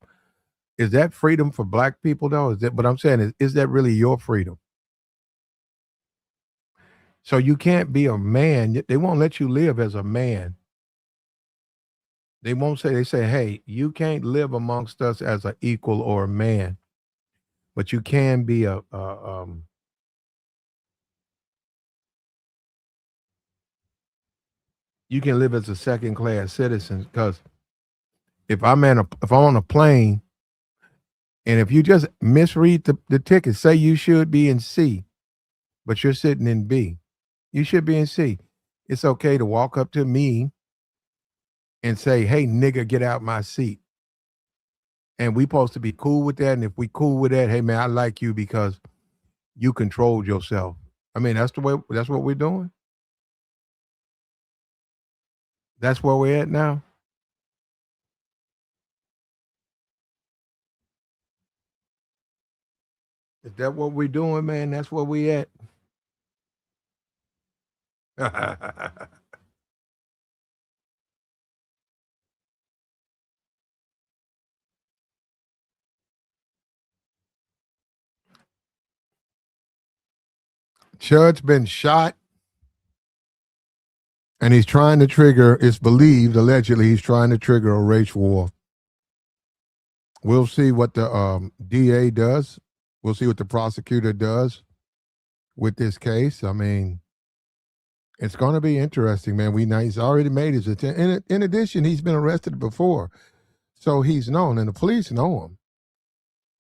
Is that freedom for black people though? Is that what I'm saying? Is that really your freedom? So you can't be a man. They won't let you live as a man. They won't say, they say, hey, you can't live amongst us as an equal or a man, but you can be you can live as a second class citizen. Because if I'm on a plane and if you just misread the ticket, say you should be in C, but you're sitting in B, you should be in C. It's okay to walk up to me and say, hey, nigga, get out my seat. And we supposed to be cool with that. And if we cool with that, hey man, I like you because you controlled yourself. I mean, that's what we're doing. That's where we're at now. Is that what we're doing, man? That's where we at. Chud's been shot and he's trying to trigger, it's believed, allegedly, he's trying to trigger a race war. We'll see what the DA does. We'll see what the prosecutor does with this case. I mean, it's going to be interesting, man. We know he's already made his attempt. In addition, he's been arrested before, so he's known, and the police know him.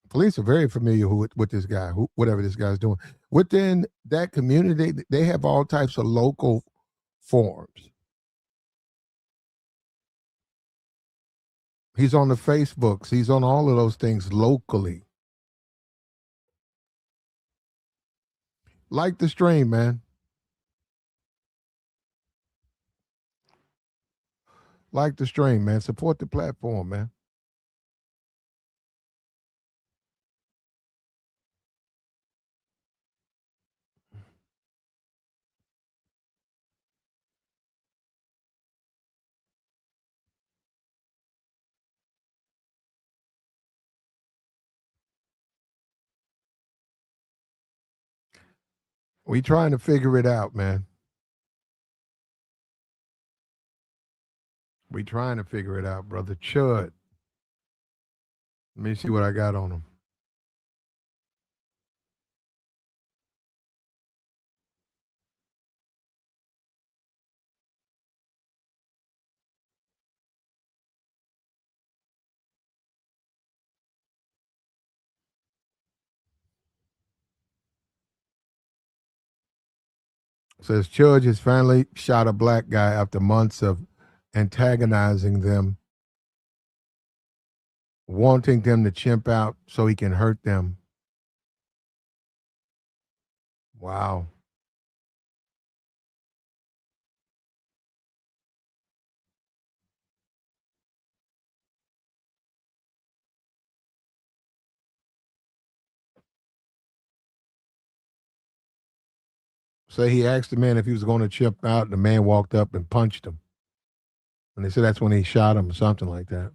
Police are very familiar with this guy, whatever this guy's doing. Within that community, they have all types of local forums. He's on the Facebooks. He's on all of those things locally. Like the stream, man. Like the stream, man. Support the platform, man. We trying to figure it out, man. We trying to figure it out, brother. Chud. Let me see what I got on him. Says Chud has finally shot a black guy after months of antagonizing them, wanting them to chimp out so he can hurt them. Wow. So he asked the man if he was going to chimp out, and the man walked up and punched him. And they said that's when he shot him or something like that.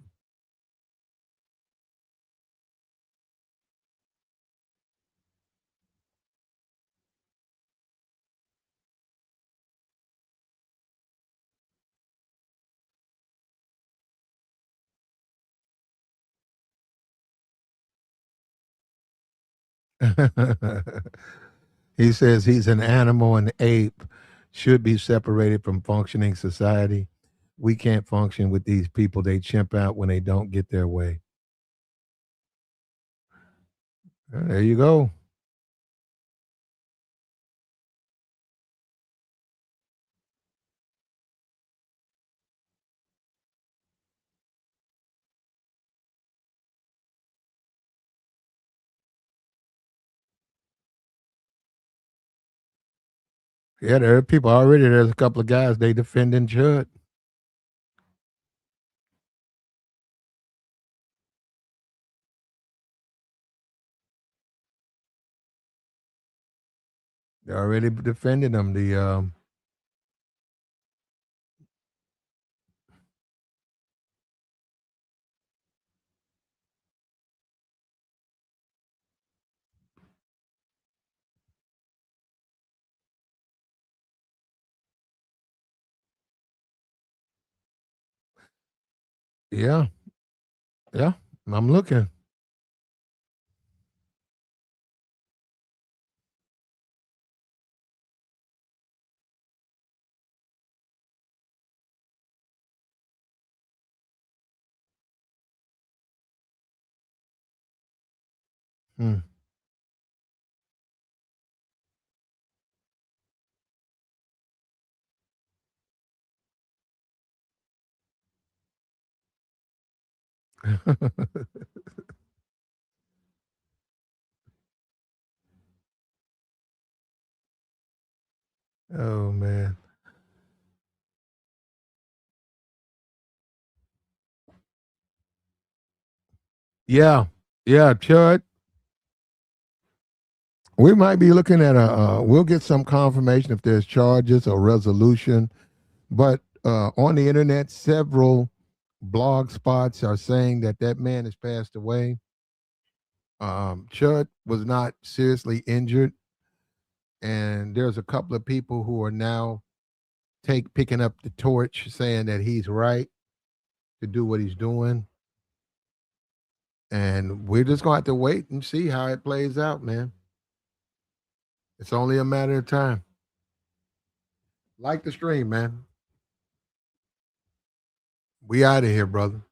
He says he's an animal, an ape, should be separated from functioning society. We can't function with these people. They chimp out when they don't get their way. There you go. Yeah, there are people already. There's a couple of guys they defending Chud. They're already defending them. Yeah, yeah. I'm looking. Hmm. Oh man. Yeah, yeah, Chud. We might be looking at a. We'll get some confirmation if there's charges or resolution. But on the internet, several blog spots are saying that that man has passed away. Chud was not seriously injured, and there's a couple of people who are now picking up the torch, saying that he's right to do what he's doing. And we're just going to have to wait and see how it plays out, man. It's only a matter of time. Like the stream, man. We out of here, brother.